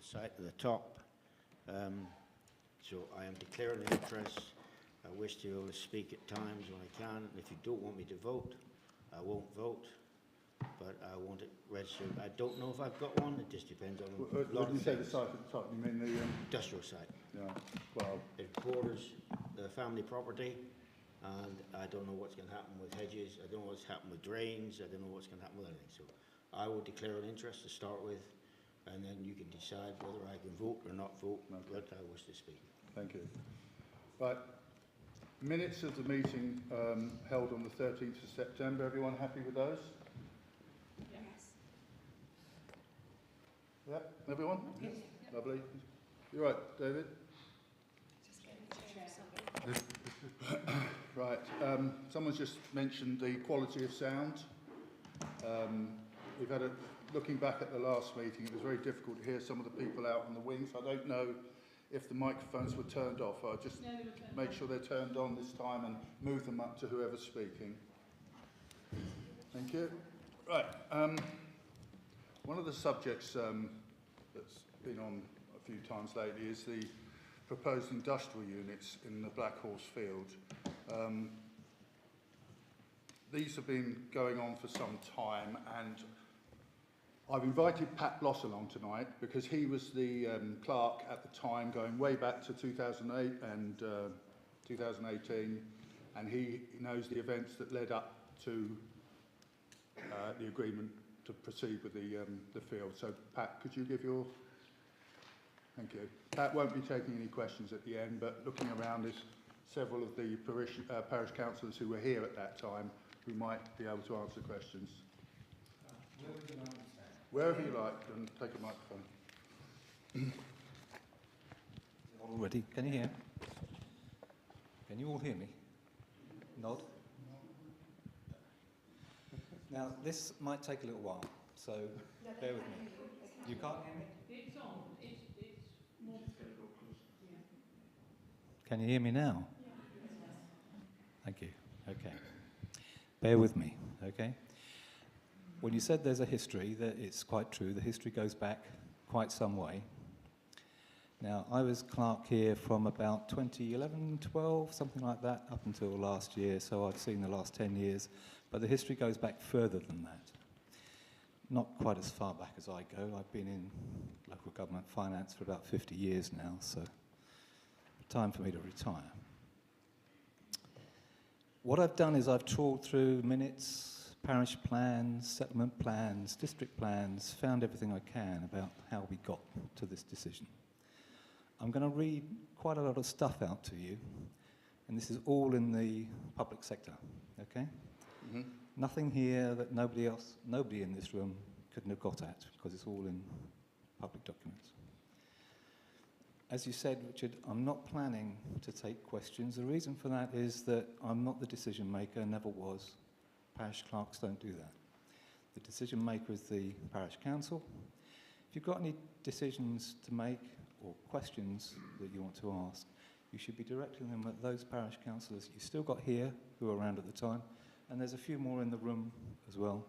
site at the top. So I am declaring an interest. I wish to be able to speak at times when I can. If you don't want me to vote, I won't vote. But I want it registered. I don't know if I've got one. It just depends on a lot of things. When you say the site at the top, you mean the... Industrial site. Yeah, well... It borders the family property, and I don't know what's going to happen with hedges. I don't know what's happened with drains. I don't know what's going to happen with anything. So I will declare an interest to start with, and then you can decide whether I can vote or not vote, but I wish to speak. Thank you. Right. Minutes of the meeting held on the 13th of September. Everyone happy with those? Yeah, everyone? Yes. Lovely. You're right, David? Right. Someone's just mentioned the quality of sound. We've had looking back at the last meeting, it was very difficult to hear some of the people out on the wings. I don't know if the microphones were turned off. I'll just make sure they're turned on this time and move them up to whoever's speaking. Thank you. Right. One of the subjects that's been on a few times lately is the proposed industrial units in the Black Horse Field. These have been going on for some time, and I've invited Pat Bloss along tonight because he was the clerk at the time, going way back to 2008 and 2018, and he knows the events that led up to the agreement to proceed with the field. So, Pat, could you give your... Thank you. Pat won't be taking any questions at the end, but looking around is several of the parish councillors who were here at that time who might be able to answer questions. Wherever you like, and take a microphone. Already, can you hear? Can you all hear me? Nod. Now, this might take a little while, so bear with me. You can't hear me? It's on. It's more... Can you hear me now? Thank you. Okay. Bear with me, okay? When you said there's a history, that it's quite true. The history goes back quite some way. Now, I was clerk here from about 2011, 12, something like that, up until last year, so I've seen the last 10 years. But the history goes back further than that. Not quite as far back as I go. I've been in local government finance for about 50 years now, so time for me to retire. What I've done is I've trawled through minutes, parish plans, settlement plans, district plans, found everything I can about how we got to this decision. I'm going to read quite a lot of stuff out to you, and this is all in the public sector, okay? Mm-hmm. Nothing here that nobody in this room couldn't have got at, because it's all in public documents. As you said, Richard, I'm not planning to take questions. The reason for that is that I'm not the decision maker, never was. Parish clerks don't do that. The decision maker is the parish council. If you've got any decisions to make or questions that you want to ask, you should be directing them at those parish councillors you still got here who were around at the time, and there's a few more in the room as well,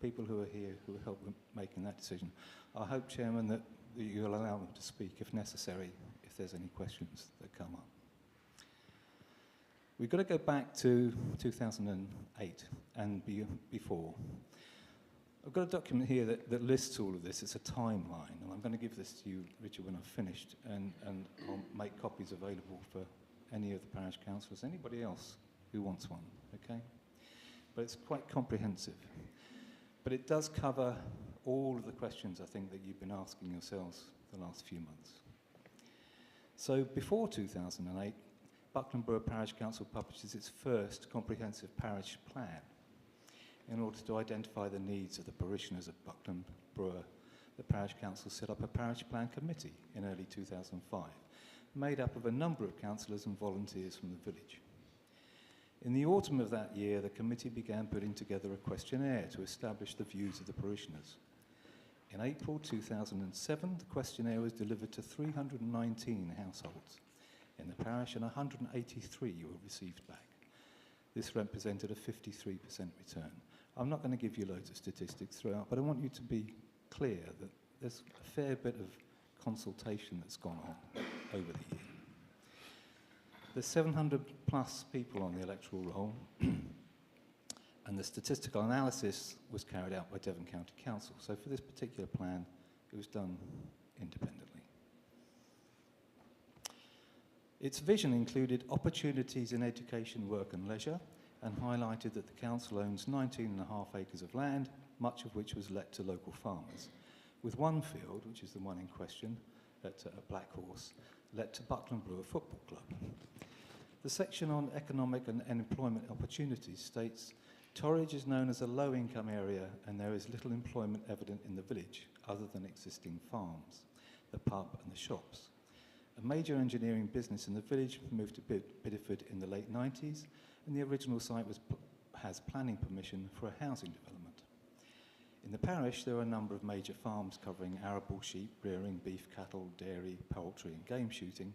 people who are here who will help them making that decision. I hope, Chairman, that you'll allow them to speak if necessary, if there's any questions that come up. We've got to go back to 2008 and before. I've got a document here that lists all of this. It's a timeline, and I'm going to give this to you, Richard, when I've finished, and I'll make copies available for any of the parish councillors, anybody else who wants one, okay? But it's quite comprehensive. But it does cover all of the questions, I think, that you've been asking yourselves the last few months. So before 2008, Buckland Brewer Parish Council publishes its first comprehensive parish plan. In order to identify the needs of the parishioners of Buckland Brewer, the parish council set up a parish plan committee in early 2005, made up of a number of councillors and volunteers from the village. In the autumn of that year, the committee began putting together a questionnaire to establish the views of the parishioners. In April 2007, the questionnaire was delivered to 319 households in the parish, and 183 were received back. This represented a 53% return. I'm not going to give you loads of statistics throughout, but I want you to be clear that there's a fair bit of consultation that's gone on over the year. There's 700 plus people on the electoral roll, and the statistical analysis was carried out by Devon County Council. So for this particular plan, it was done independently. Its vision included opportunities in education, work and leisure, and highlighted that the council owns 19.5 acres of land, much of which was let to local farmers, with one field, which is the one in question, at Black Horse, let to Buckland Brewer Football Club. The section on economic and employment opportunities states, Torridge is known as a low-income area and there is little employment evident in the village other than existing farms, the pub and the shops. A major engineering business in the village moved to Bideford in the late 90s, and the original site has planning permission for a housing development. In the parish, there are a number of major farms covering arable sheep, rearing, beef, cattle, dairy, poultry and game shooting.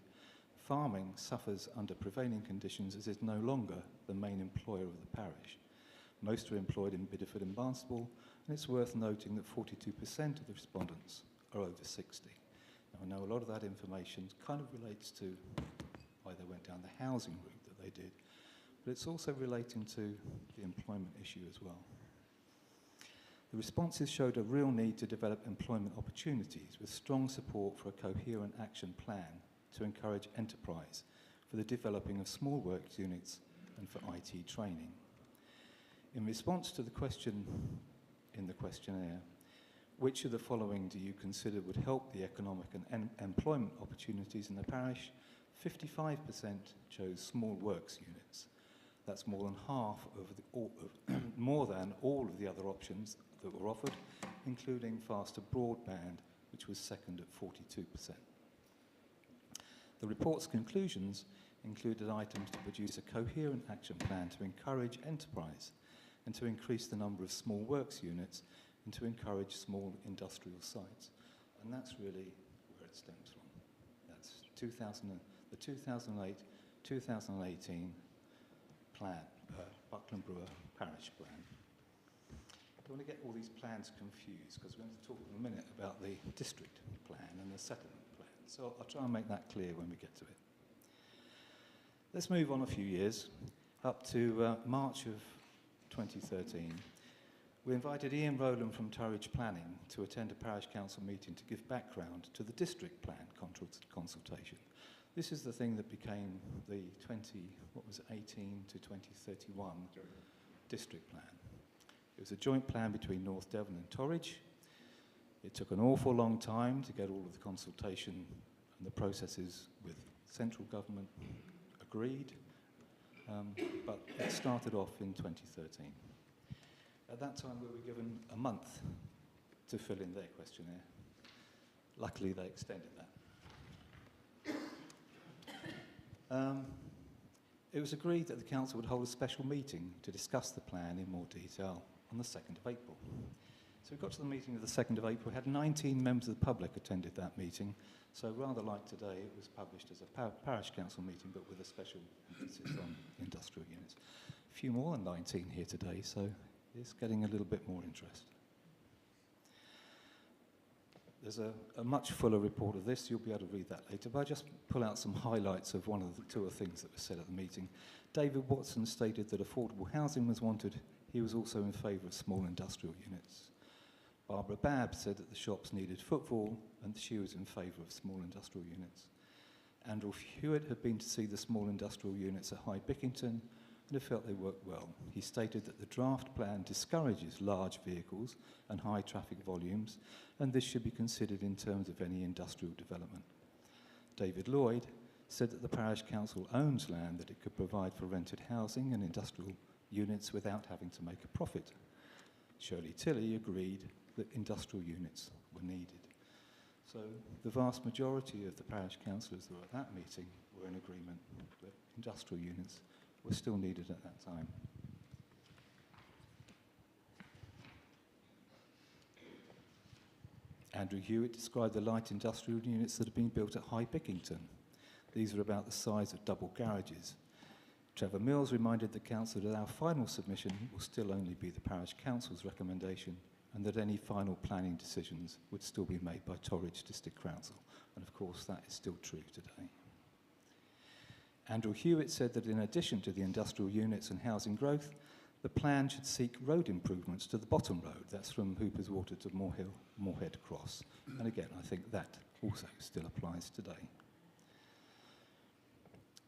Farming suffers under prevailing conditions as it is no longer the main employer of the parish. Most are employed in Bideford and Barnstaple, and it's worth noting that 42% of the respondents are over 60. I know a lot of that information kind of relates to why they went down the housing route that they did, but it's also relating to the employment issue as well. The responses showed a real need to develop employment opportunities with strong support for a coherent action plan to encourage enterprise for the developing of small works units and for IT training. In response to the question in the questionnaire, which of the following do you consider would help the economic and employment opportunities in the parish? 55% chose small works units. That's more than half of more than all of the other options that were offered, including faster broadband, which was second at 42%. The report's conclusions included items to produce a coherent action plan to encourage enterprise and to increase the number of small works units and to encourage small industrial sites. And that's really where it stems from. That's the 2008-2018 plan, Buckland Brewer Parish plan. I don't want to get all these plans confused because we're going to talk in a minute about the district plan and the settlement plan. So I'll try and make that clear when we get to it. Let's move on a few years, up to March of 2013. We invited Ian Rowland from Turridge Planning to attend a parish council meeting to give background to the district plan consultation. This is the thing that became the 18 to 2031 district plan. It was a joint plan between North Devon and Torridge. It took an awful long time to get all of the consultation and the processes with central government agreed, but it started off in 2013. At that time, we were given a month to fill in their questionnaire. Luckily, they extended that. It was agreed that the council would hold a special meeting to discuss the plan in more detail on the 2nd of April. So we got to the meeting of the 2nd of April. We had 19 members of the public attended that meeting. So rather like today, it was published as a parish council meeting, but with a special emphasis on industrial units. A few more than 19 here today, so it's getting a little bit more interest. There's a much fuller report of this. You'll be able to read that later, but I'll just pull out some highlights of one of the two things that were said at the meeting. David Watson stated that affordable housing was wanted. He was also in favour of small industrial units. Barbara Babb said that the shops needed footfall and she was in favour of small industrial units. Andrew Hewitt had been to see the small industrial units at High Bickington and felt they worked well. He stated that the draft plan discourages large vehicles and high traffic volumes, and this should be considered in terms of any industrial development. David Lloyd said that the parish council owns land that it could provide for rented housing and industrial units without having to make a profit. Shirley Tilley agreed that industrial units were needed. So the vast majority of the parish councillors that were at that meeting were in agreement that industrial units were still needed at that time. Andrew Hewitt described the light industrial units that have been built at High Bickington. These are about the size of double garages. Trevor Mills reminded the council that our final submission will still only be the parish council's recommendation and that any final planning decisions would still be made by Torridge District Council. And of course, that is still true today. Andrew Hewitt said that in addition to the industrial units and housing growth, the plan should seek road improvements to the bottom road. That's from Hooper's Water to Moorhead Cross. And again, I think that also still applies today.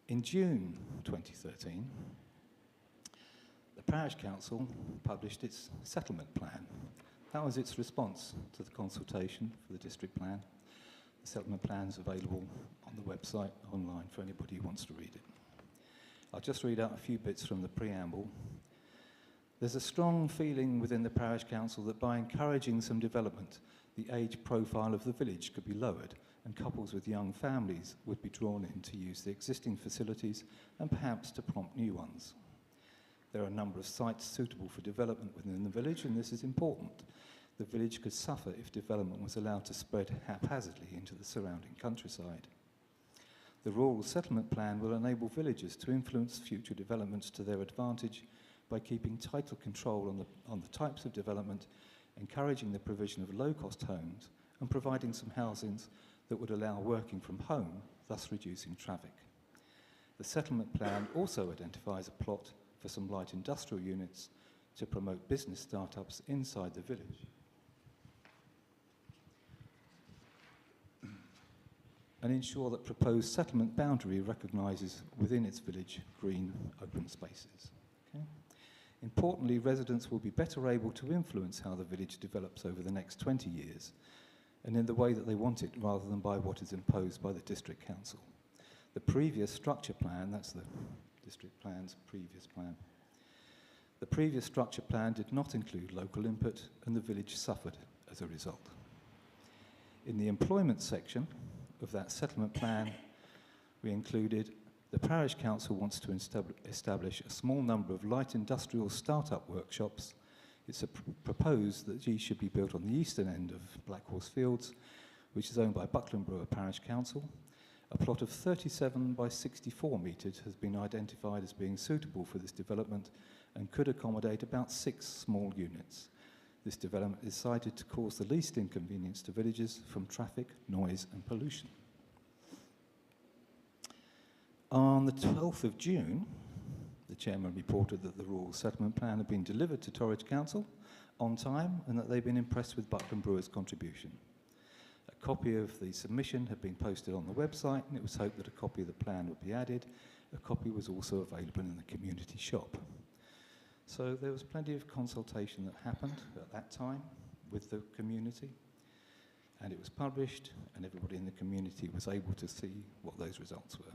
In June 2013, the Parish Council published its settlement plan. That was its response to the consultation for the district plan. The settlement plan is available on the website online for anybody who wants to read it. I'll just read out a few bits from the preamble. There's a strong feeling within the Parish Council that by encouraging some development, the age profile of the village could be lowered and couples with young families would be drawn in to use the existing facilities and perhaps to prompt new ones. There are a number of sites suitable for development within the village, and this is important. The village could suffer if development was allowed to spread haphazardly into the surrounding countryside. The rural settlement plan will enable villagers to influence future developments to their advantage by keeping tighter control on the types of development, encouraging the provision of low-cost homes, and providing some housings that would allow working from home, thus reducing traffic. The settlement plan also identifies a plot for some light industrial units to promote business startups inside the village. And ensure that proposed settlement boundary recognises within its village green open spaces. Okay? Importantly, residents will be better able to influence how the village develops over the next 20 years and in the way that they want it rather than by what is imposed by the district council. The previous structure plan, that's the district plan's previous plan, the previous structure plan did not include local input and the village suffered as a result. In the employment section of that settlement plan, we included the Parish Council wants to establish a small number of light industrial start-up workshops. It's proposed that these should be built on the eastern end of Blackhorse Fields, which is owned by Buckland Brewer Parish Council. A plot of 37 by 64 metres has been identified as being suitable for this development and could accommodate about 6 small units. This development is cited to cause the least inconvenience to villagers from traffic, noise and pollution. On the 12th of June, the chairman reported that the rural settlement plan had been delivered to Torridge Council on time and that they'd been impressed with Buckland Brewer's contribution. A copy of the submission had been posted on the website and it was hoped that a copy of the plan would be added. A copy was also available in the community shop. So there was plenty of consultation that happened at that time with the community, and it was published and everybody in the community was able to see what those results were.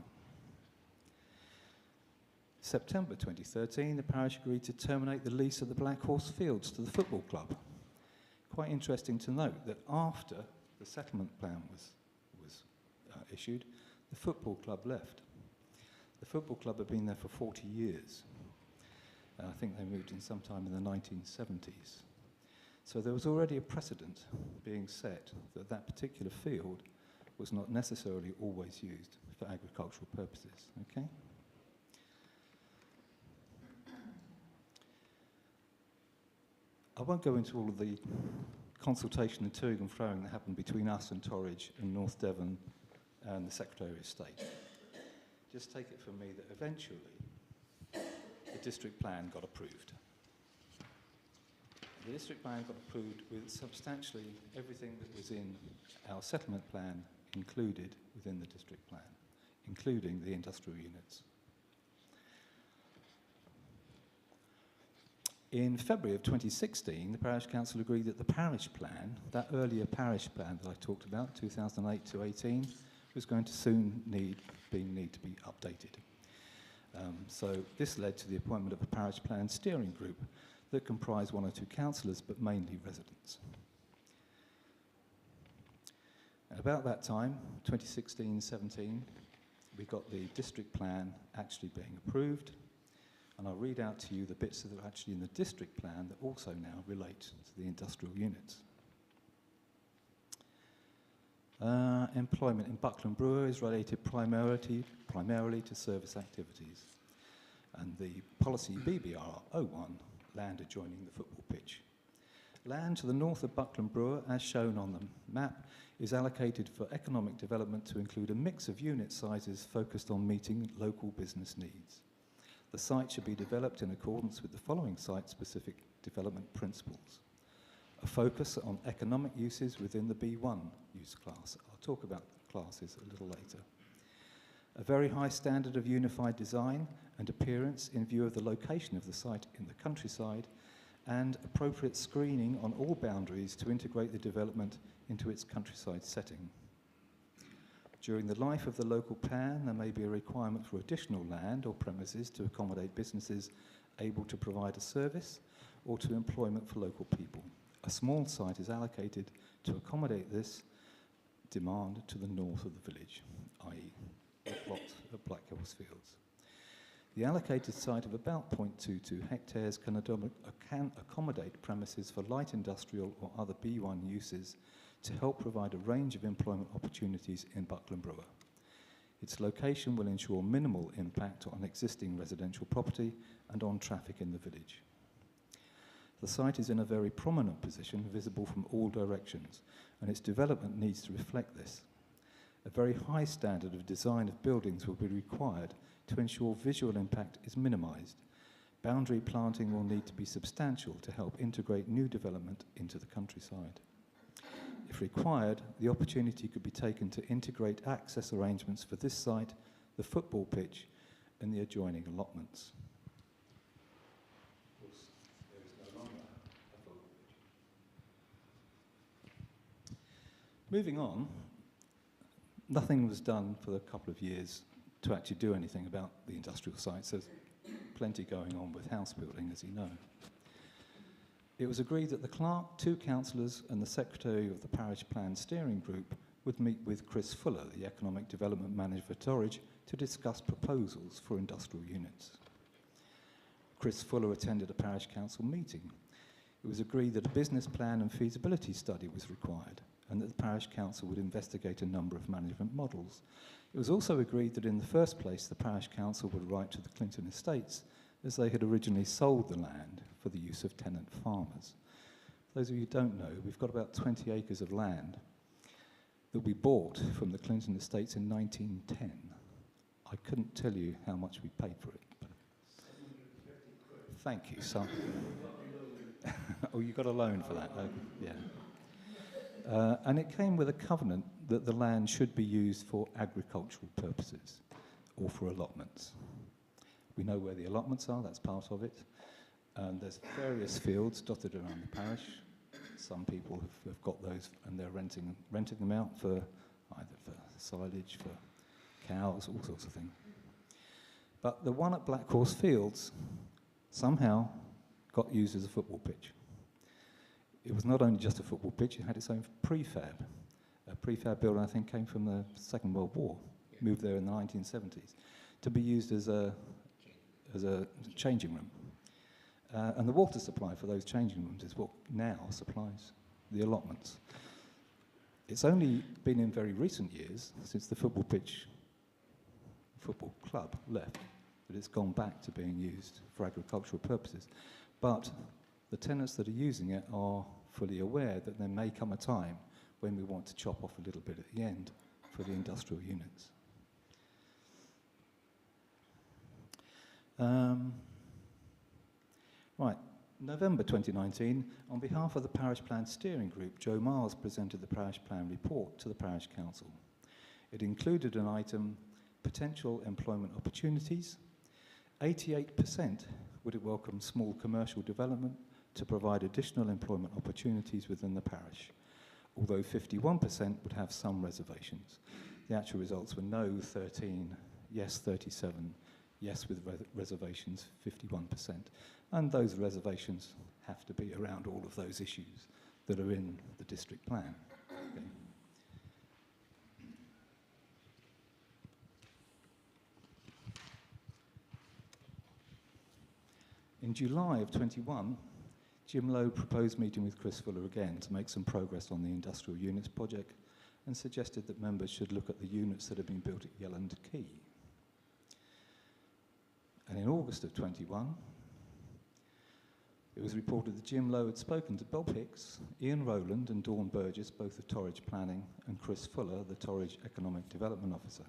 September 2013, the parish agreed to terminate the lease of the Blackhorse Fields to the football club. Quite interesting to note that after the settlement plan was issued, the football club left. The football club had been there for 40 years. I think they moved in sometime in the 1970s. So there was already a precedent being set that that particular field was not necessarily always used for agricultural purposes. Okay? I won't go into all of the consultation and toing and froing that happened between us and Torridge and North Devon and the Secretary of State. Just take it from me that eventually the district plan got approved. The district plan got approved with substantially everything that was in our settlement plan included within the district plan, including the industrial units. In February of 2016, the Parish Council agreed that the parish plan, that earlier parish plan that I talked about, 2008 to 18, was going to soon need to be updated. So this led to the appointment of a parish plan steering group that comprised 1 or 2 councillors, but mainly residents. And about that time, 2016-17, we got the district plan actually being approved, and I'll read out to you the bits that are actually in the district plan that also now relate to the industrial units. Employment in Buckland Brewer is related primarily to service activities. And the policy BBR 01, land adjoining the football pitch. Land to the north of Buckland Brewer, as shown on the map, is allocated for economic development to include a mix of unit sizes focused on meeting local business needs. The site should be developed in accordance with the following site-specific development principles. A focus on economic uses within the B1 use class. I'll talk about classes a little later. A very high standard of unified design and appearance in view of the location of the site in the countryside, and appropriate screening on all boundaries to integrate the development into its countryside setting. During the life of the local plan, there may be a requirement for additional land or premises to accommodate businesses able to provide a service or to employment for local people. A small site is allocated to accommodate this demand to the north of the village, i.e. the plot of Black Hills Fields. The allocated site of about 0.22 hectares can accommodate premises for light industrial or other B1 uses to help provide a range of employment opportunities in Buckland Brewer. Its location will ensure minimal impact on existing residential property and on traffic in the village. The site is in a very prominent position, visible from all directions, and its development needs to reflect this. A very high standard of design of buildings will be required to ensure visual impact is minimised. Boundary planting will need to be substantial to help integrate new development into the countryside. If required, the opportunity could be taken to integrate access arrangements for this site, the football pitch, and the adjoining allotments. Of course, there is no longer a football pitch. Moving on, nothing was done for a couple of years to actually do anything about the industrial sites. There's plenty going on with house building, as you know. It was agreed that the clerk, 2 councillors and the secretary of the parish plan steering group would meet with Chris Fuller, the economic development manager for Torridge, to discuss proposals for industrial units. Chris Fuller attended a parish council meeting. It was agreed that a business plan and feasibility study was required, and that the parish council would investigate a number of management models. It was also agreed that in the first place the parish council would write to the Clinton Estates, as they had originally sold the land for the use of tenant farmers. For those of you who don't know, we've got about 20 acres of land that we bought from the Clinton Estates in 1910. I couldn't tell you how much we paid for it. But thank you, son. Oh, you got a loan for that? Yeah. And it came with a covenant that the land should be used for agricultural purposes or for allotments. We know where the allotments are, that's part of it. And there's various fields dotted around the parish. Some people have got those and they're renting them out for either for silage, for cows, all sorts of things. But the one at Black Horse Fields somehow got used as a football pitch. It was not only just a football pitch, it had its own prefab. A prefab building, I think, came from the Second World War, moved there in the 1970s, to be used as a changing room. And the water supply for those changing rooms is what now supplies the allotments. It's only been in very recent years, since the football club left, that it's gone back to being used for agricultural purposes. But the tenants that are using it are fully aware that there may come a time when we want to chop off a little bit at the end for the industrial units. Right, November 2019, on behalf of the Parish Plan Steering Group, Joe Miles presented the Parish Plan Report to the Parish Council. It included an item, potential employment opportunities. 88% would it welcome small commercial development to provide additional employment opportunities within the parish, although 51% would have some reservations. The actual results were no 13, yes 37, yes with reservations 51%. And those reservations have to be around all of those issues that are in the district plan. Okay. In July of 21, Jim Lowe proposed meeting with Chris Fuller again to make some progress on the industrial units project and suggested that members should look at the units that have been built at Yelland Quay. And in August of 21, It was reported that Jim Lowe had spoken to Bob Hicks, Ian Rowland and Dawn Burgess, both of Torridge Planning, and Chris Fuller, the Torridge Economic Development Officer.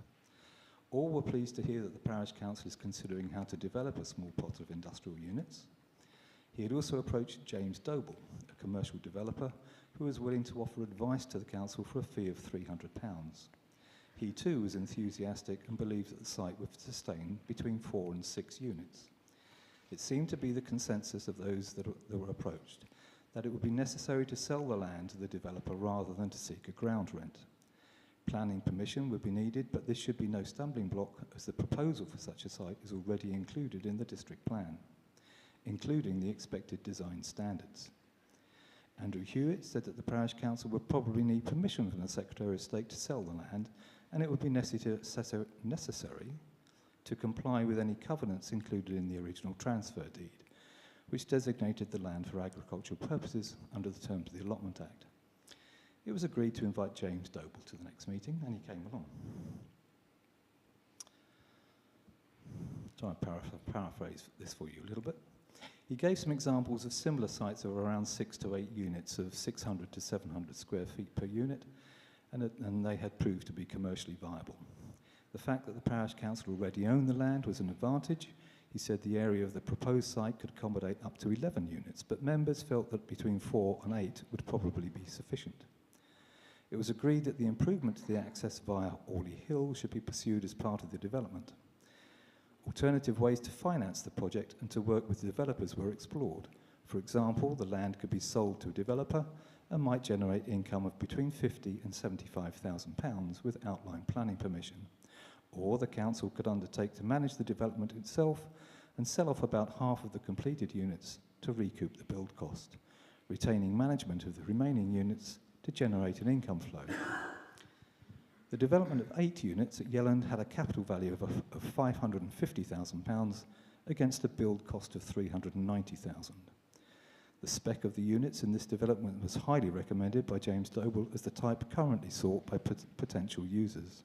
All were pleased to hear that the Parish Council is considering how to develop a small pot of industrial units. He had also approached James Doble, a commercial developer, who was willing to offer advice to the council for a fee of £300. He too was enthusiastic and believed that the site would sustain between 4 and 6 units. It seemed to be the consensus of those that were approached that it would be necessary to sell the land to the developer rather than to seek a ground rent. Planning permission would be needed, but this should be no stumbling block, as the proposal for such a site is already included in the district plan, including the expected design standards. Andrew Hewitt said that the Parish Council would probably need permission from the Secretary of State to sell the land, and it would be necessary to comply with any covenants included in the original transfer deed, which designated the land for agricultural purposes under the terms of the Allotment Act. It was agreed to invite James Doble to the next meeting, and he came along. I'll try and paraphrase this for you a little bit. He gave some examples of similar sites of around 6 to 8 units of 600 to 700 square feet per unit, and they had proved to be commercially viable. The fact that the Parish Council already owned the land was an advantage. He said the area of the proposed site could accommodate up to 11 units, but members felt that between 4 and 8 would probably be sufficient. It was agreed that the improvement to the access via Orley Hill should be pursued as part of the development. Alternative ways to finance the project and to work with developers were explored. For example, the land could be sold to a developer and might generate income of between £50,000 and £75,000 with outline planning permission. Or the council could undertake to manage the development itself and sell off about half of the completed units to recoup the build cost, retaining management of the remaining units to generate an income flow. The development of 8 units at Yelland had a capital value of £550,000 against a build cost of £390,000. The spec of the units in this development was highly recommended by James Doble as the type currently sought by potential users.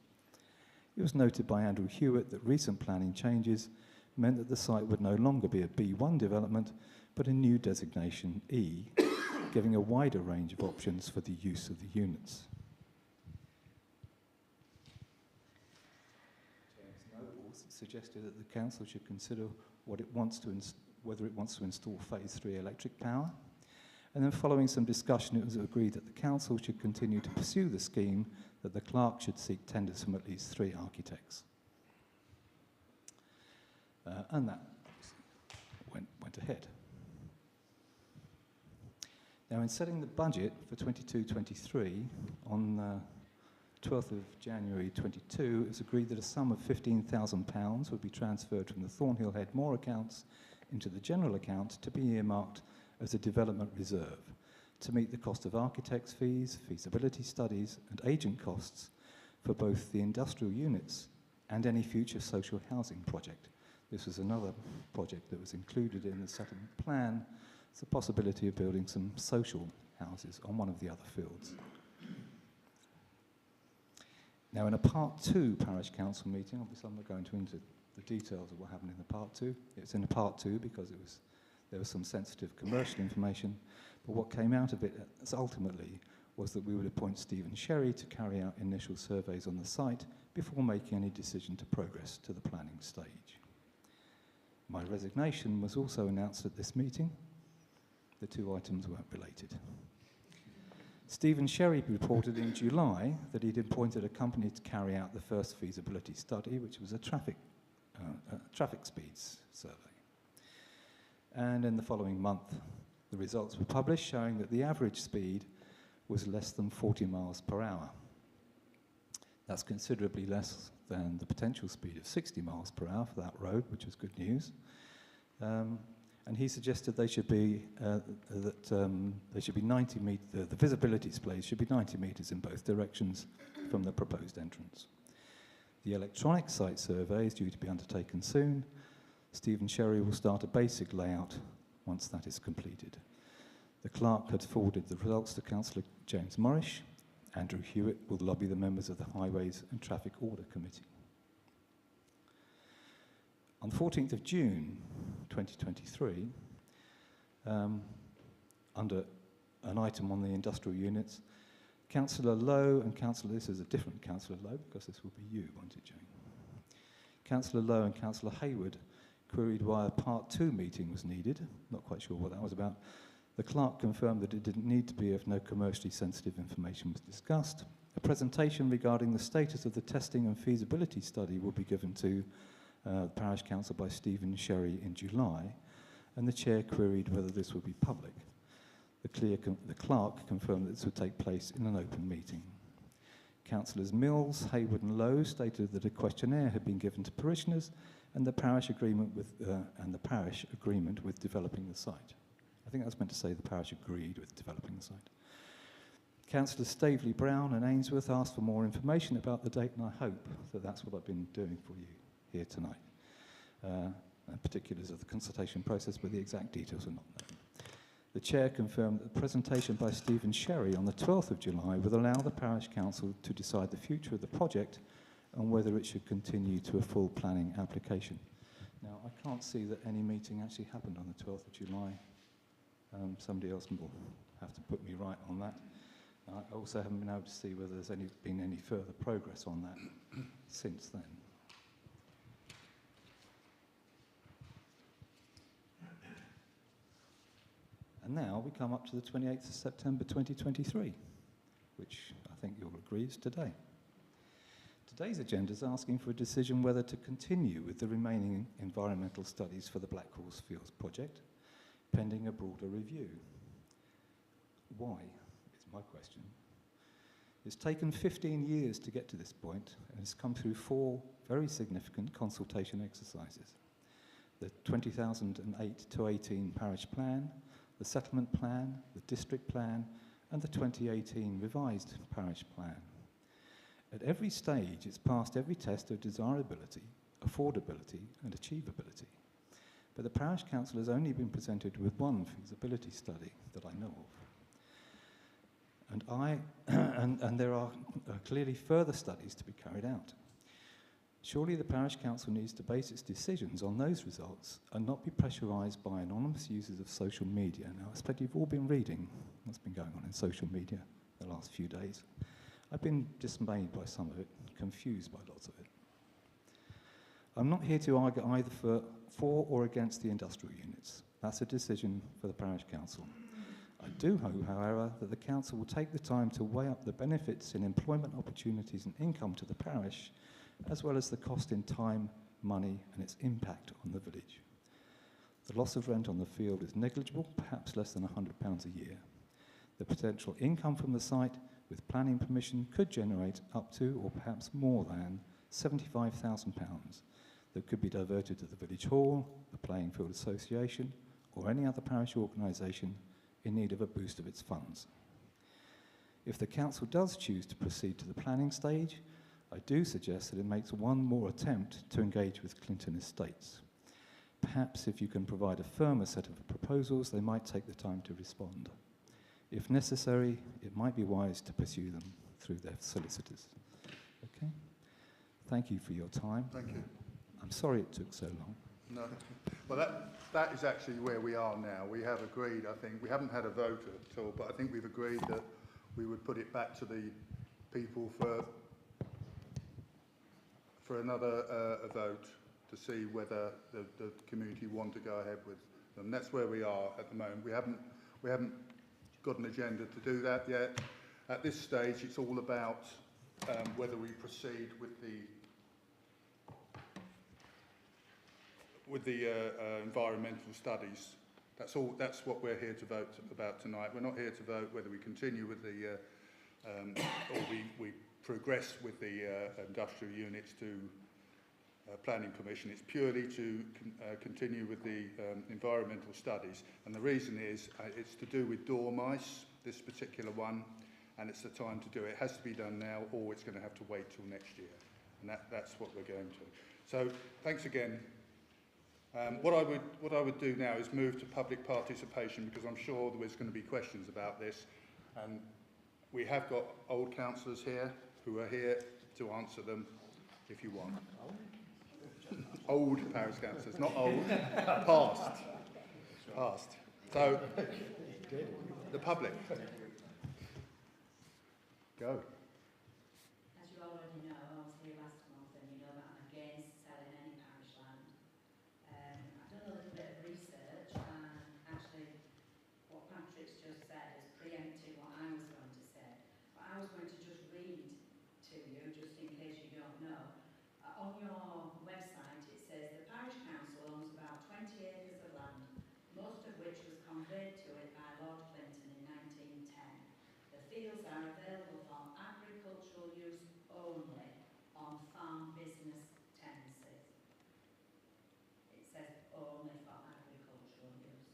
It was noted by Andrew Hewitt that recent planning changes meant that the site would no longer be a B1 development, but a new designation E, giving a wider range of options for the use of the units. James Noble suggested that the council should consider whether it wants to install phase 3 electric power. And then following some discussion, it was agreed that the council should continue to pursue the scheme, that the clerk should seek tenders from at least 3 architects. And that went ahead. Now, in setting the budget for 22-23, on 12th of January 22, it was agreed that a sum of £15,000 would be transferred from the Thornhill Head Moor accounts into the general account to be earmarked as a development reserve to meet the cost of architects' fees, feasibility studies and agent costs for both the industrial units and any future social housing project. This was another project that was included in the settlement plan. It's the possibility of building some social houses on one of the other fields. Now, in a Part 2 Parish Council meeting, obviously I'm not going into the details of what happened in the Part 2. It's in a Part 2 because there was some sensitive commercial information, but what came out of it ultimately was that we would appoint Stephen Sherry to carry out initial surveys on the site before making any decision to progress to the planning stage. My resignation was also announced at this meeting. The 2 items weren't related. Stephen Sherry reported in July that he'd appointed a company to carry out the first feasibility study, which was a traffic speeds survey. And in the following month, the results were published showing that the average speed was less than 40 miles per hour. That's considerably less than the potential speed of 60 miles per hour for that road, which was good news. And he suggested they should be 90 meters. The visibility displays should be 90 meters in both directions from the proposed entrance. The electronic site survey is due to be undertaken soon. Stephen Sherry will start a basic layout once that is completed. The clerk had forwarded the results to Councillor James Morrish. Andrew Hewitt will lobby the members of the Highways and Traffic Order Committee. On the 14th of June 2023, under an item on the industrial units. Councillor Lowe and Councillor, this is a different Councillor Lowe because this will be you, won't it, Jane? Councillor Lowe and Councillor Hayward queried why a Part 2 meeting was needed. Not quite sure what that was about. The clerk confirmed that it didn't need to be if no commercially sensitive information was discussed. A presentation regarding the status of the testing and feasibility study will be given to the Parish Council by Stephen Sherry in July, and the Chair queried whether this would be public. The clerk confirmed that this would take place in an open meeting. Councillors Mills, Hayward and Lowe stated that a questionnaire had been given to parishioners and the parish agreement with developing the site. I think that's meant to say the parish agreed with developing the site. Councillors Staveley, Brown and Ainsworth asked for more information about the date, and I hope that that's what I've been doing for you here tonight. Particulars of the consultation process, but the exact details are not known. The Chair confirmed that the presentation by Stephen Sherry on the 12th of July would allow the Parish Council to decide the future of the project and whether it should continue to a full planning application. Now, I can't see that any meeting actually happened on the 12th of July. Somebody else will have to put me right on that. I also haven't been able to see whether there's been any further progress on that since then. And now we come up to the 28th of September 2023, which I think you'll agree is today. Today's agenda is asking for a decision whether to continue with the remaining environmental studies for the Black Horse Fields project, pending a broader review. Why, is my question. It's taken 15 years to get to this point, and it's come through 4 very significant consultation exercises. The 2008-18 parish plan, the settlement plan, the district plan, and the 2018 revised parish plan. At every stage, it's passed every test of desirability, affordability, and achievability. But the Parish Council has only been presented with one feasibility study that I know of. And there are clearly further studies to be carried out. Surely the Parish Council needs to base its decisions on those results and not be pressurised by anonymous users of social media. Now, I expect you've all been reading what's been going on in social media the last few days. I've been dismayed by some of it, confused by lots of it. I'm not here to argue either for or against the industrial units. That's a decision for the Parish Council. I do hope, however, that the Council will take the time to weigh up the benefits in employment opportunities and income to the parish, as well as the cost in time, money, and its impact on the village. The loss of rent on the field is negligible, perhaps less than £100 a year. The potential income from the site, with planning permission, could generate up to, or perhaps more than, £75,000 that could be diverted to the village hall, the Playing Field Association, or any other parish organisation in need of a boost of its funds. If the council does choose to proceed to the planning stage, I do suggest that it makes one more attempt to engage with Clinton Estates. Perhaps if you can provide a firmer set of proposals, they might take the time to respond. If necessary, it might be wise to pursue them through their solicitors. Okay? Thank you for your time. Thank you. I'm sorry it took so long. No. Well, that is actually where we are now. We have agreed, I think, we haven't had a vote at all, but I think we've agreed that we would put it back to the people for another vote to see whether the community want to go ahead with them. That's where we are at the moment. We haven't got an agenda to do that yet. At this stage, it's all about whether we proceed with the environmental studies. That's all. That's what we're here to vote about tonight. We're not here to vote whether we continue with the or we progress with the industrial units to planning permission. It's purely to continue with the environmental studies, and the reason is it's to do with dormice, this particular one, and it's the time to do it. It has to be done now, or it's going to have to wait till next year, and that's what we're going to. So thanks again. What I would do now is move to public participation, because I'm sure there's going to be questions about this, and we have got old councillors here who are here to answer them if you want. Old parish councillors, not old, past. So, the public. Go. As you already know, I was here last month and you know that I'm against selling any parish land. I've done a little bit of research and actually what Patrick's just said has preempted what I was going to say. But I was going to just read to you, just in case you don't know. On your website it says the parish council owns about 20 acres of land, most of which was conveyed to it by Lord Clinton in 1910. The fields are available for agricultural use only on farm business tenancies. It says only for agricultural use.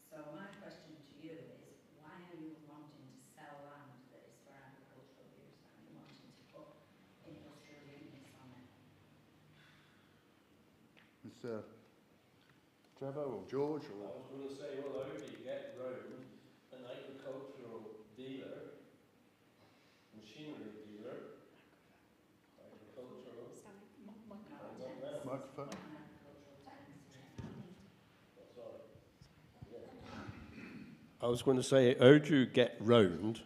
So my question to you is, why are you wanting to sell land that is for agricultural use and you wanting to put industrial units on it? Mr. Trevor or George I or... was going to say, well, how do you get round an agricultural dealer, machinery dealer, agricultural, Microphone. sorry. Yeah. I was going to say, how do you get round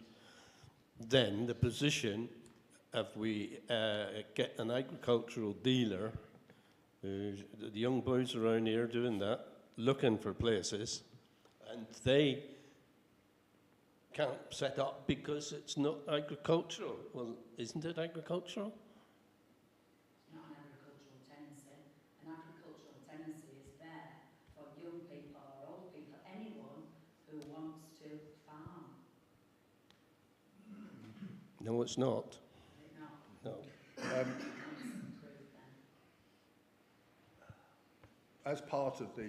then the position if we get an agricultural dealer, the young boys around here doing that, looking for places, and they can't set up because it's not agricultural. Well, isn't it agricultural? It's not an agricultural tenancy. An agricultural tenancy is there for young people or old people, anyone who wants to farm. No, it's not. Is it not? No. It's approved then. As part of the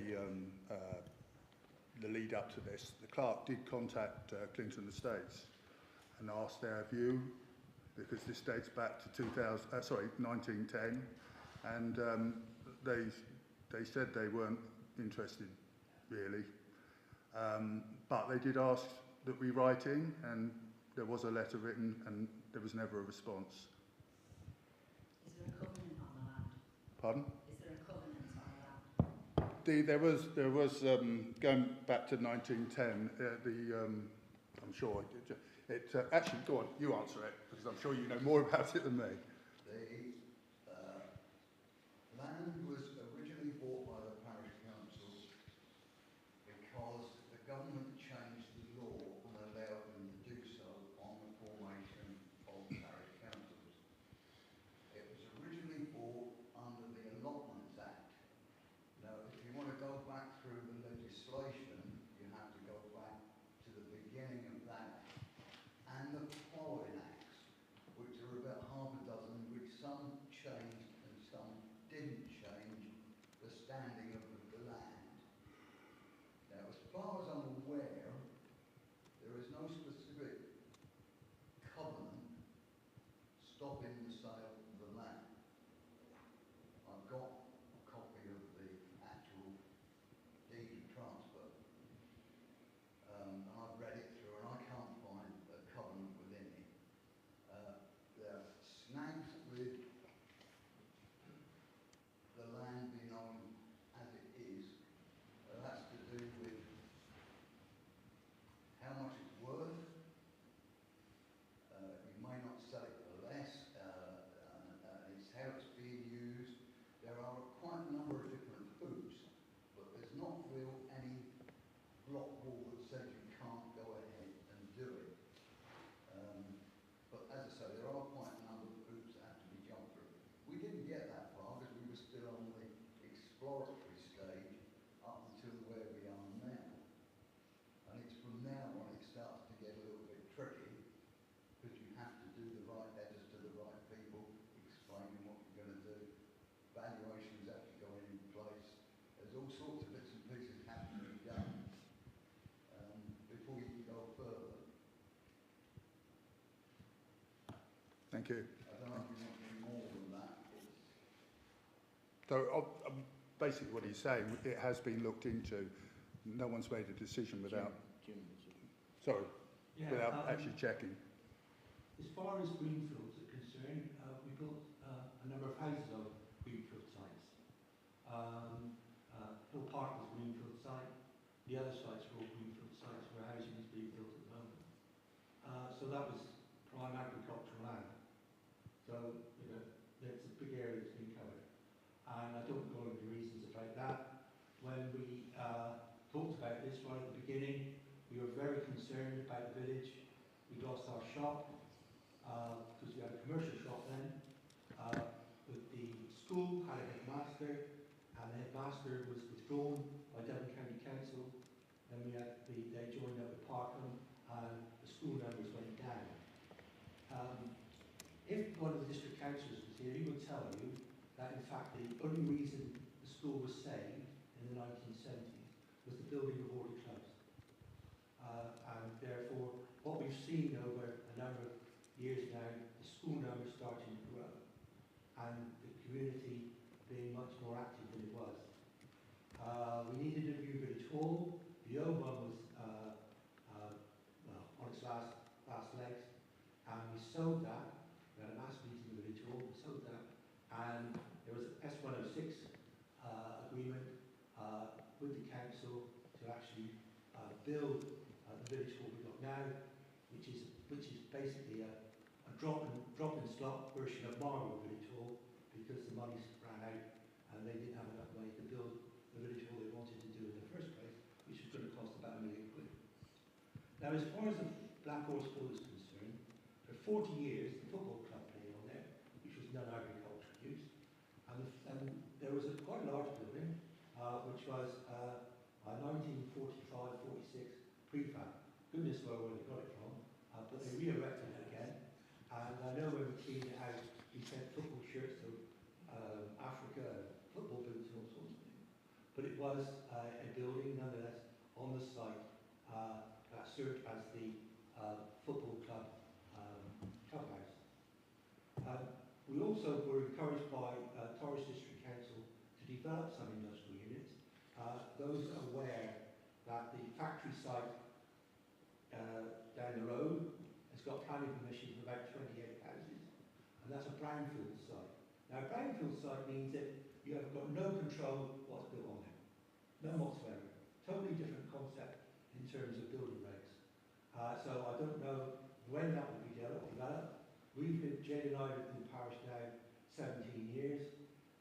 lead up to this, the clerk did contact Clinton Estates and asked their view, because this dates back to 1910, and they said they weren't interested really, but they did ask that we write in, and there was a letter written, and there was never a response. Is there a covenant on the land? Pardon? Is there a covenant on the land? There was going back to 1910. I'm sure it actually. Go on, you answer it, because I'm sure you know more about it than me. The land was originally bought by the parish council because the government changed the law and allowed them to do so on the formation of parish councils. It was originally bought under the Allotments Act. Now, if you want to go back through the legislation, you have to go back to the beginning of that act and the following acts, which are about half a dozen, which some changed and some didn't change the standing of the land. Now, as far as I'm aware, there is no specific covenant stopping the sale of the land. I've got a copy of the actual deed of transfer, and I've read it through, and I can't find a covenant within it. There are snags with the land being owned as it is. That's to do with how much it's worth. You may not sell it for less. It's how it's being used. There are quite a number of different hoops, but there's not real any block wall that says you can't go ahead and do it. But as I say, there are quite a number of hoops that have to be jumped through. We didn't get that far because we were still on the exploratory stage up until where we are now. And it's from now on it starts to get a little bit tricky, because you have to do the right letters to the right people, explaining what you're going to do. Valuations have to go in place. There's all sorts of bits and pieces have to be done before you can go further. Thank you. I don't know if you want any more than that. So basically what he's saying, it has been looked into. No one's made a decision without, without actually checking. As far as greenfields are concerned, we built a number of houses on greenfield sites. Hill Park was a greenfield site. The other sites are all greenfield sites where housing is being built at the moment. So that was prime agricultural land. So, you know, it's a big area that's been covered. And I don't go into reasons about that. When we talked about this right at the beginning, we were very concerned about the village. We lost our shop, because we had a commercial shop then. With the school had a headmaster, and the headmaster was withdrawn by Devon County Council. Then they joined up with Parkland, and the school numbers went down. If one of the district councillors was here, he would tell you that in fact the only reason the school was saved in the 1970s was the building was already closed. And therefore, what we've seen over a number of years now, the school numbers starting to grow, and the community being much more active than it was. We needed a new village hall. The old one was well, on its last legs, and we sold that. We had a mass meeting in the village hall, we sold that, and there was an S106 agreement with the council to actually build the village hall we've got now, which is basically a drop-in slot version of Marlow Village Hall, because the money ran out and they didn't have enough money to build the village hall they wanted to do in the first place, which was going to cost about £1 million. Now, as far as the Black Horse Pool is concerned, for 40 years the football club played on there, which was non-agricultural use, and there was a quite large building, which was a 1945-46 prefab. Goodness knows where they got it from, but they re-erected it again. And I know when we cleaned it out, we sent football shirts to Africa, football boots and all sorts of things. But it was a building, nonetheless, on the site that served as the football club clubhouse. We also were encouraged by Torres District Council to develop some industrial units. Those aware that the factory site down the road has got planning permission for about 28 houses, and that's a brownfield site. Now, a brownfield site means that you have got no control what's built on it, none whatsoever. Totally different concept in terms of building regs. So I don't know when that will be developed. We've been, Jane and I have been in the parish now 17 years,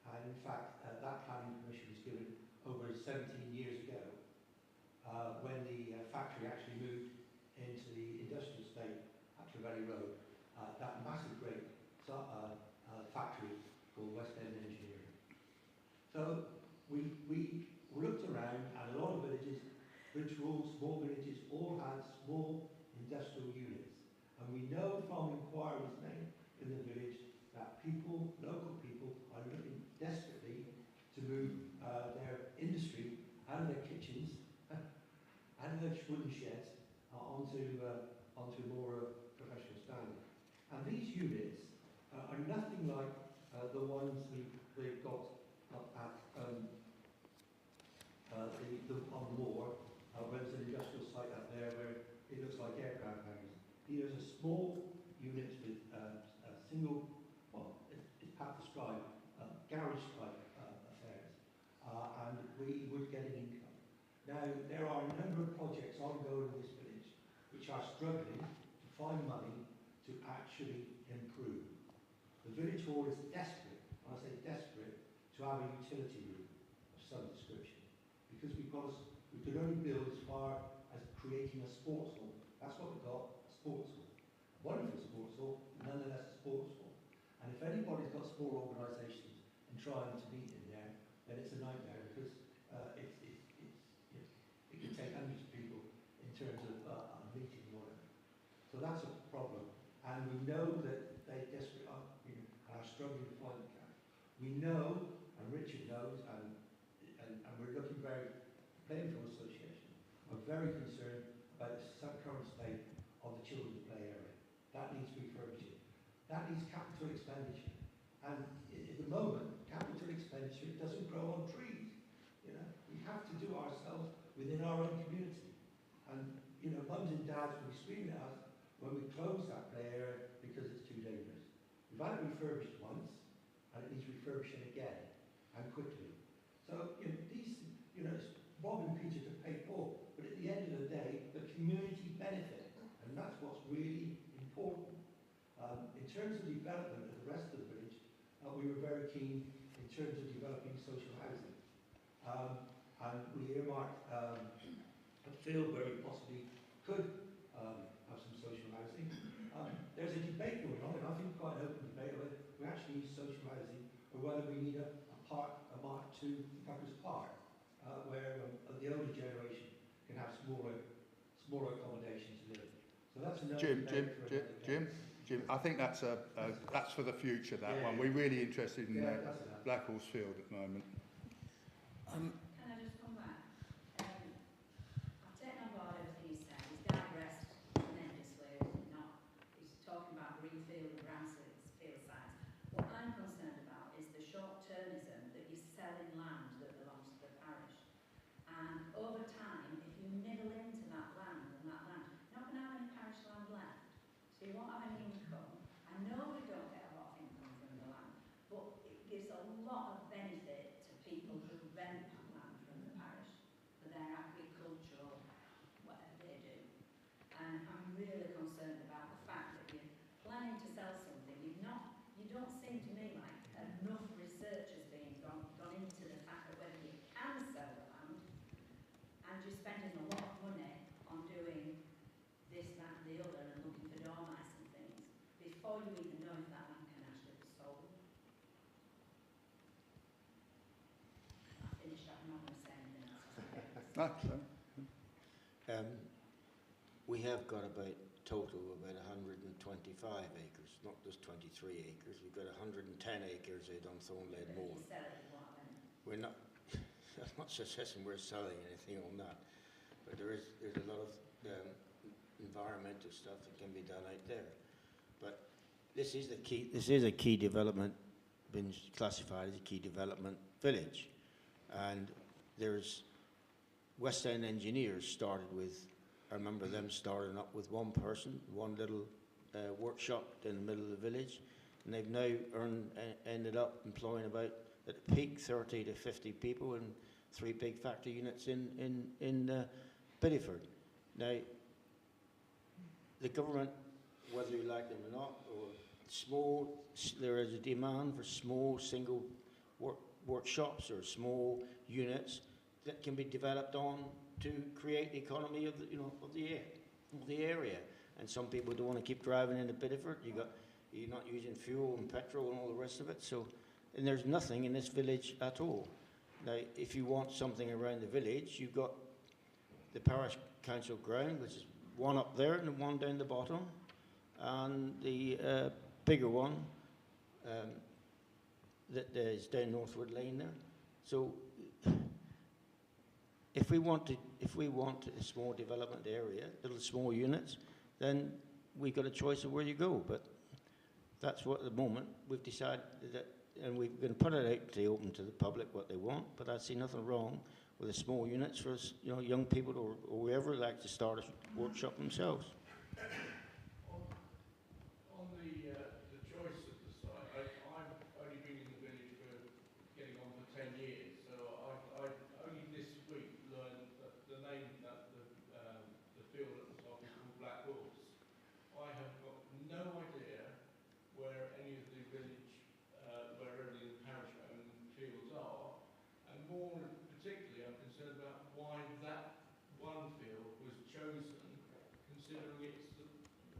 and in fact that planning permission was given over 17 years ago, when the factory actually moved into the industrial estate at Trevelly Road, that massive great factory called West End Engineering. So we looked around, and a lot of villages, small villages, all had small industrial units. And we know from inquiries made in the village that local people are looking desperately to move their industry out of their kitchens, out of their wooden sheds, onto more professional standard. And these units are nothing like the ones we've got up at on the moor, where there's an industrial site up there where it looks like aircraft hangars. These are small units with a single, well, it's Pat described, garage-type affairs, and we would get an income. Now, there are a number of projects ongoing in this village which are struggling to find money to actually improve. The village hall is desperate, when I say desperate, to have a utility room of some description, because we could only build as far as creating a sports hall. That's what we got, a sports hall. Wonderful sports hall, nonetheless a sports hall. And if anybody's got small organisations and trying to meet in there, then it's a nightmare, because it can take hundreds of people in terms of a meeting or whatever. So that's a problem. And we know that they desperately are struggling to find the cash. We know, and Richard knows, and we're looking very, Plainfield Association are very concerned about the current state of the children's play area. That needs refurbishing. That needs capital expenditure. And at the moment, capital expenditure doesn't grow on trees. You know, we have to do ourselves within our own community. And mums and dads will be screaming at us when we close that play area because it's too dangerous. We've had it refurbished once, and it needs refurbishing again, and quickly. So it's robbing Peter to pay Paul. terms of development of the rest of the village, we were very keen in terms of developing social housing. And we earmarked a field where we possibly could have some social housing. There's a debate going on, and I think quite an open debate on whether we actually need social housing or whether we need a Mark II Tucker's Park, where the older generation can have smaller accommodation to live. So that's another debate for another day. Jim, I think that's for the future, that one. We're really interested in Black Horse Field at the moment. Can I just come back? I've taken on board everything he said. He's digressed tremendously. He's talking about greenfield and brownfield sites. What I'm concerned about is the short-termism that you're selling land that belongs to the parish. And over time, if you nibble into that land, you're not going to have any parish land left. So you won't have any income. I know we don't get a lot of income from the land, but it gives a lot of benefit to people who rent that land from the parish for their agricultural, whatever they do. And I'm really concerned about the fact that you're planning to sell something. You don't seem to me like enough research has been gone into the fact that whether you can sell the land, and you're spending a lot of money on doing this, that and the other and looking for dormice and things before you even know if that land can actually be sold. I finished up, I'm not going to say anything else. We have got about total about 125 acres, not just 23 acres. We've got 110 acres out on Thornleigh Moor. If you sell it, you won't have any. We're not, I'm not suggesting we're selling anything on that, but there's a lot of environmental stuff that can be done out there. But this is a key development, been classified as a key development village, and there's West End engineers started with. I remember them starting up with one person, one little workshop in the middle of the village, and they've now ended up employing about, at the peak, 30 to 50 people in 3 big factory units in Bideford. Now, the government, whether you like them or not, there is a demand for small single workshops or small units that can be developed on to create the economy of the area. And some people don't want to keep driving into Bideford. You're not using fuel and petrol and all the rest of it. So, and there's nothing in this village at all. Now, if you want something around the village, you've got the parish council ground, which is one up there and one down the bottom, and the bigger one that is down Northwood Lane there. So, if we want a small development area, little small units, then we've got a choice of where you go. But that's what at the moment we've decided that, and we're going to put it out to open to the public what they want. But I see nothing wrong with the small units for young people or whoever like to start a workshop themselves. On the choice of the site, I've only been in the village for getting on for 10 years, so I only this week learned that the name that the field at the top is called Black Horse. I have got no idea where any of the village, where any of the parish-owned fields are, and more particularly I'm concerned about why that one field was chosen, considering it's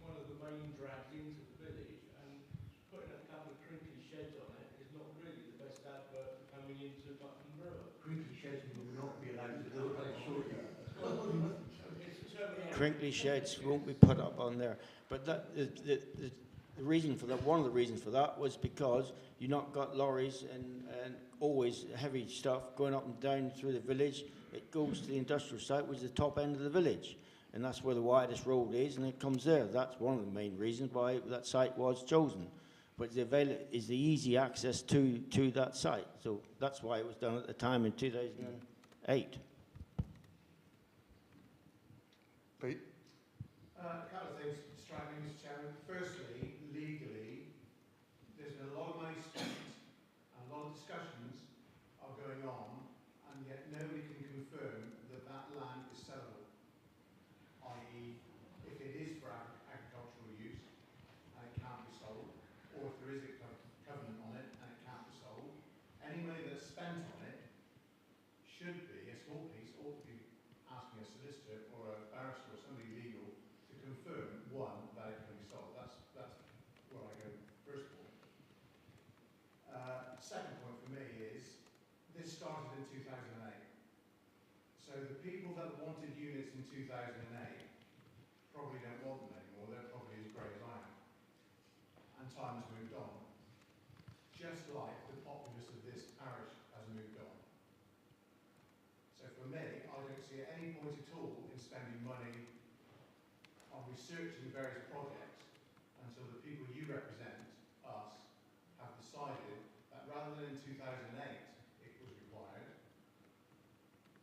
one of the main drags into the village, and putting a couple of crinkly sheds on it is not really the best advert for coming into Buckland Brewer. Crinkly sheds will not be allowed to build, I assure you. Crinkly sheds won't be put up on there. But the reason for that, one of the reasons for that was because you not got lorries and always heavy stuff going up and down through the village. It goes to the industrial site, which is the top end of the village. And that's where the widest road is, and it comes there. That's one of the main reasons why that site was chosen. But is the easy access to that site. So that's why it was done at the time in 2008. Pete? A couple of things strike me, Mr. Chairman. Firstly, legally, there's been a lot of money spent and a lot of discussions are going on, and yet nobody can confirm that that land is sellable, i.e. if it is for agricultural use and it can't be sold, asking a solicitor or a barrister or somebody legal to confirm, one, that it can be sold. That's where I go first point. Second point for me is, this started in 2008. So the people that wanted units in 2008 probably don't want them anymore. They're probably as grey as I am. And time has moved on. Just like the populace of this parish has moved on. So for me, I don't see at any point at all in spending money on researching various projects until the people you represent, us, have decided that rather than in 2008 it was required,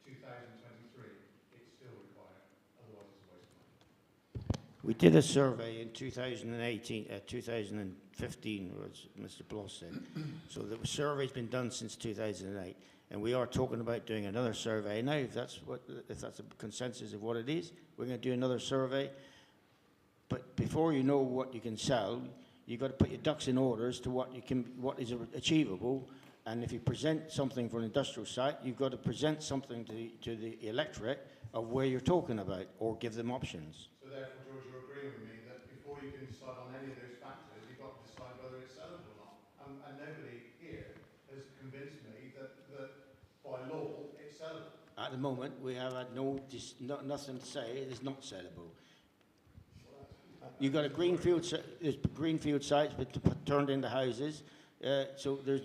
2023 it's still required, otherwise it's a waste of money. We did a survey in 2018, 2015, as Mr. Bloss said. So the survey's been done since 2008, and we are talking about doing another survey now. If that's a consensus of what it is, we're going to do another survey. But before you know what you can sell, you've got to put your ducks in order as to what is achievable. And if you present something for an industrial site, you've got to present something to the electorate of where you're talking about, or give them options. So therefore, George, you're agreeing with me that before you can decide on any of those factors, you've got to decide whether it's sellable or not. And nobody here has convinced me that by law it's sellable. At the moment, we have had nothing to say it is not sellable. You've got a greenfield sites but turned into houses. So there's,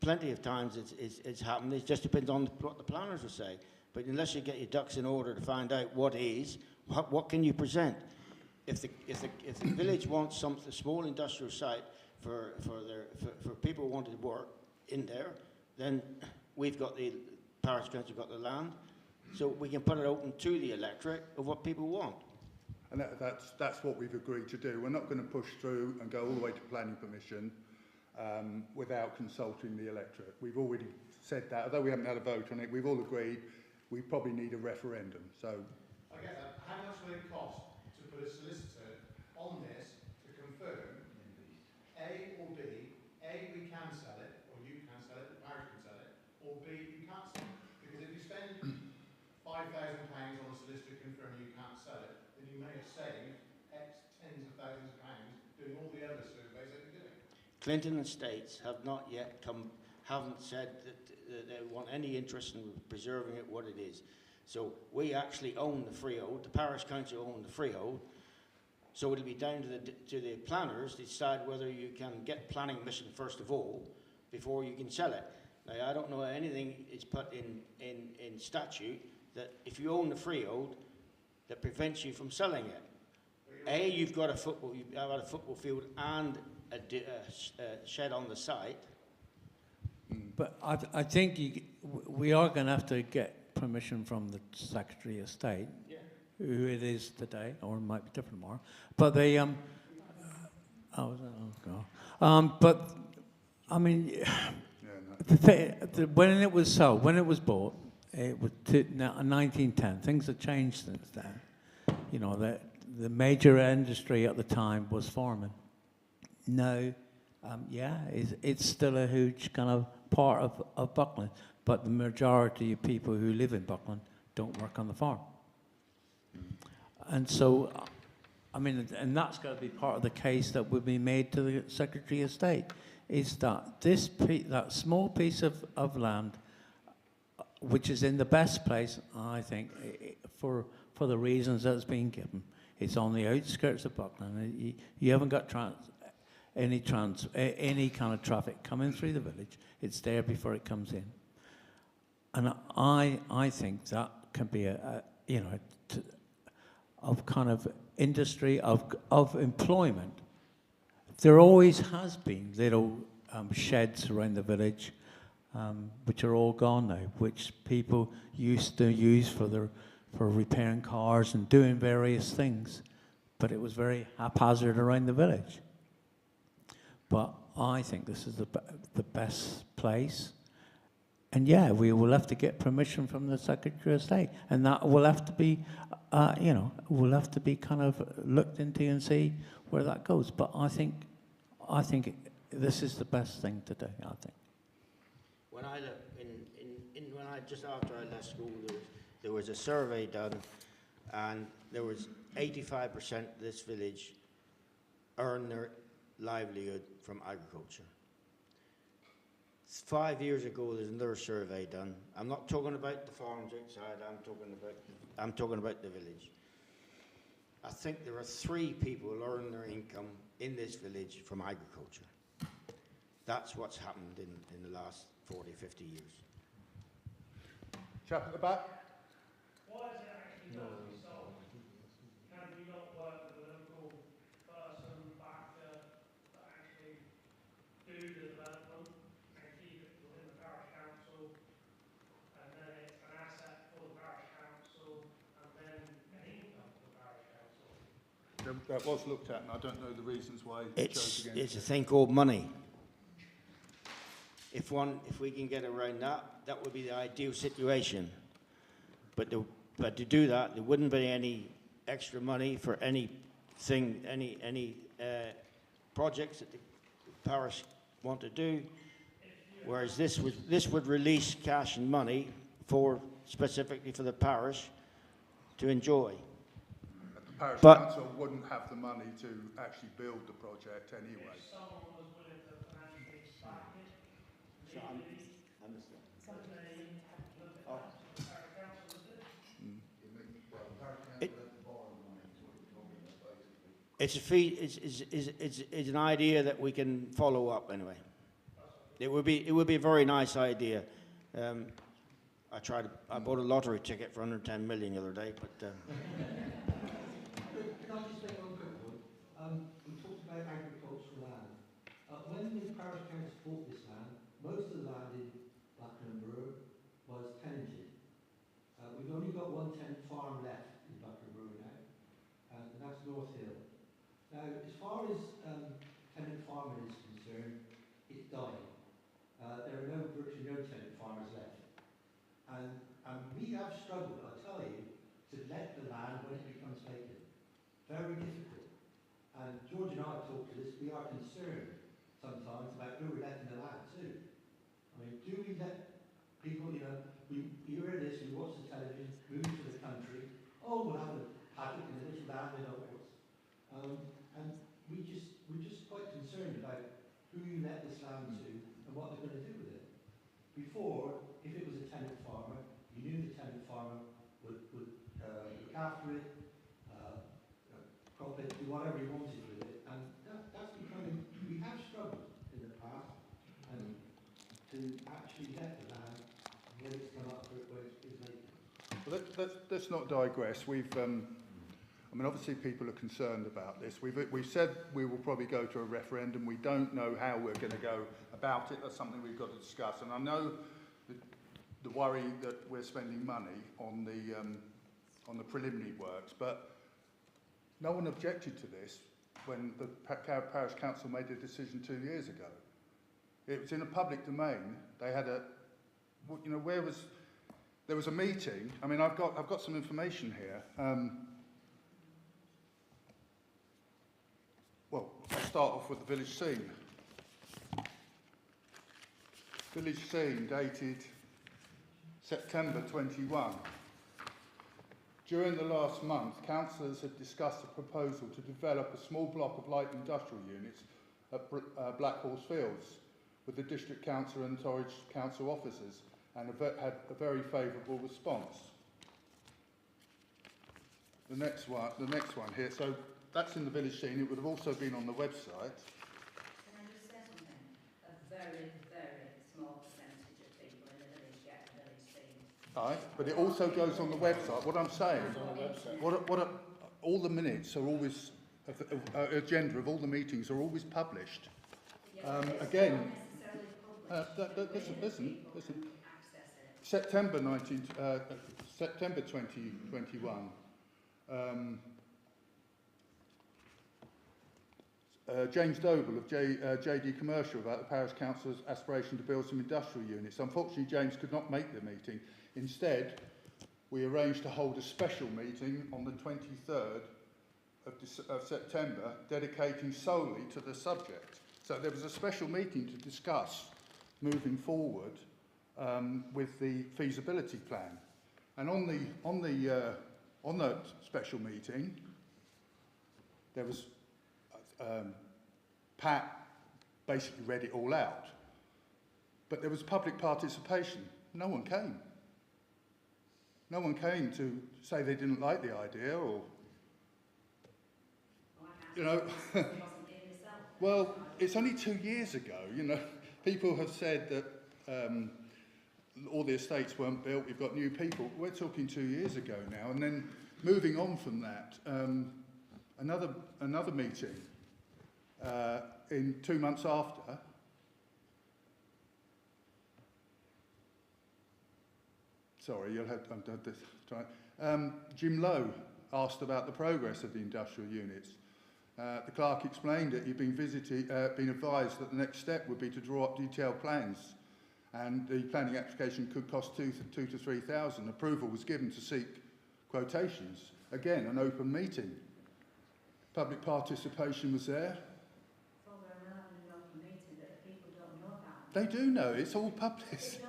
plenty of times it's happened. It just depends on what the planners will say. But unless you get your ducks in order to find out what can you present? If the village wants a small industrial site for people who want to work in there, then we've got the parish council got the land, so we can put it open to the electorate of what people want. And that's what we've agreed to do. We're not going to push through and go all the way to planning permission without consulting the electorate. We've already said that, although we haven't had a vote on it, we've all agreed we probably need a referendum. So I get that. How much will it cost to put a solicitor on this to confirm A or B, A, we can sell it, or you can sell it, the parish can sell it, or B, you can't sell it? Because if you spend £5,000 on a solicitor confirming you can't sell it, then you may have saved X tens of thousands of pounds doing all the other surveys that you're doing. Clinton Estates haven't said that they want any interest in preserving it what it is. So we actually own the freehold, the parish council own the freehold, so it'll be down to the planners to decide whether you can get planning permission first of all before you can sell it. Now, I don't know anything is put in statute that if you own the freehold that prevents you from selling it. You've got a football field and a shed on the site. But I think we are going to have to get permission from the Secretary of State, who it is today, or it might be different tomorrow. But they, but I mean, when it was sold, when it was bought, it was 1910. Things have changed since then. The major industry at the time was farming. Now, it's still a huge kind of part of Buckland, but the majority of people who live in Buckland don't work on the farm. And so, I mean, and that's got to be part of the case that would be made to the Secretary of State, is that that small piece of land, which is in the best place, I think, for the reasons that's been given. It's on the outskirts of Buckland. You haven't got any kind of traffic coming through the village. It's there before it comes in. And I think that can be of kind of industry, of employment. There always has been little sheds around the village, which are all gone now, which people used to use for repairing cars and doing various things. But it was very haphazard around the village. But I think this is the best place. And we will have to get permission from the Secretary of State. And that will have to be, will have to be kind of looked into and see where that goes. But I think this is the best thing to do, I think. When I just after I left school, there was a survey done, and there was 85% of this village earn their livelihood from agriculture. 5 years ago, there's another survey done. I'm not talking about the farms outside. I'm talking about the village. I think there are 3 people who earn their income in this village from agriculture. That's what's happened in the last 40, 50 years. Chap at the back. Why is it actually not to be sold? Can we not work with a local person, factor, that actually do the development and keep it within the parish council, and then it's an asset for the parish council, and then an income for the parish council? That was looked at, and I don't know the reasons why he chose It's against a thing called money. If we can get around that, that would be the ideal situation. But to do that, there wouldn't be any extra money for anything, any projects that the parish want to do. Whereas this would release cash and money specifically for the parish to enjoy. The parish But- council wouldn't have the money to actually build the project anyway. If someone was willing to financially back it, So I'm- legally, understand. would they look at that, the parish council would do? It means, well, the parish It- council has to borrow the money, is what you're talking about, basically. It's an idea that we can follow up anyway. It would be a very nice idea. I bought a lottery ticket for 110 million the other day, but Can I just make one quick one? We talked about agricultural land. When the parish council bought this land, most of the land in Buckland Brewer was tenanted. We've only got one tenant farm left in Buckland Brewer now, and that's North Hill. Now, as far as tenant farming is concerned, it's dying. There are virtually no tenant farmers left. And we have struggled, I tell you, to let the land when it becomes vacant. Very difficult. And George and I have talked to this, we are concerned sometimes about who we're letting the land to. I mean, do we let people, you hear this, we watch the television, move to the country, oh, we'll have a paddock in a little land in Oakwood. And we're just quite concerned about who you let this land to and what they're going to do with it. Before, if it was a tenant farmer, you knew the tenant farmer would look after it, crop it, do whatever he wanted with it, and that's becoming, we have struggled in the past, and to actually let the land when it's come up for it, when it's vacant. Well, let's not digress. I mean, obviously people are concerned about this. We've said we will probably go to a referendum. We don't know how we're going to go about it. That's something we've got to discuss. And I know the worry that we're spending money on the preliminary works, but no one objected to this when the parish council made a decision 2 years ago. It was in a public domain. They had there was a meeting. I mean, I've got some information here. Well, I'll start off with the village scene. Village scene dated September 21. During the last month, councillors had discussed a proposal to develop a small block of light industrial units at Black Horse Fields with the district council and Torridge council officers, and had a very favourable response. The next one here. So that's in the village scene. It would have also been on the website. Can I just say something? A very, very small percentage of people in the village get a village scene. Right, but it also goes on the website. What I'm saying, all the minutes are always, agenda of all the meetings are always published. Yeah, but it's Again, not necessarily published. listen. Access it. September 2021. James Doble of JD Commercial about the Parish Council's aspiration to build some industrial units. Unfortunately, James could not make the meeting. Instead, we arranged to hold a special meeting on the 23rd of September, dedicating solely to the subject. So there was a special meeting to discuss moving forward with the feasibility plan. And on that special meeting, there was Pat basically read it all out, but there was public participation. No one came. No one came to say they didn't like the idea, or you know. Well, it's only 2 years ago. You know, people have said that all the estates weren't built. We've got new people. We're talking 2 years ago now, and then moving on from that, another meeting in 2 months after. Sorry, you'll have this. Jim Lowe asked about the progress of the industrial units. The clerk explained that you'd been advised that the next step would be to draw up detailed plans, and the planning application could cost $2,000 to $3,000. Approval was given to seek quotations. Again, an open meeting. Public participation was there. They do know. It's all public.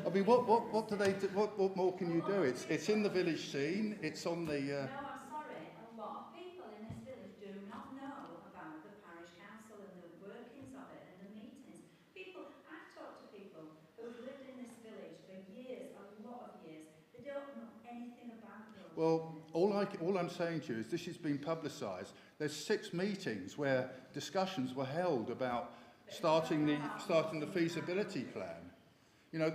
I mean, what do they do? What more can you do? It's in the village scene. It's on the. No, I'm sorry. A lot of people in this village do not know about the parish council and the workings of it and the meetings. I've talked to people who've lived in this village for years, a lot of years. They don't know anything about them. Well, all I'm saying to you is this has been publicised. There's 6 meetings where discussions were held about starting the feasibility plan. You know,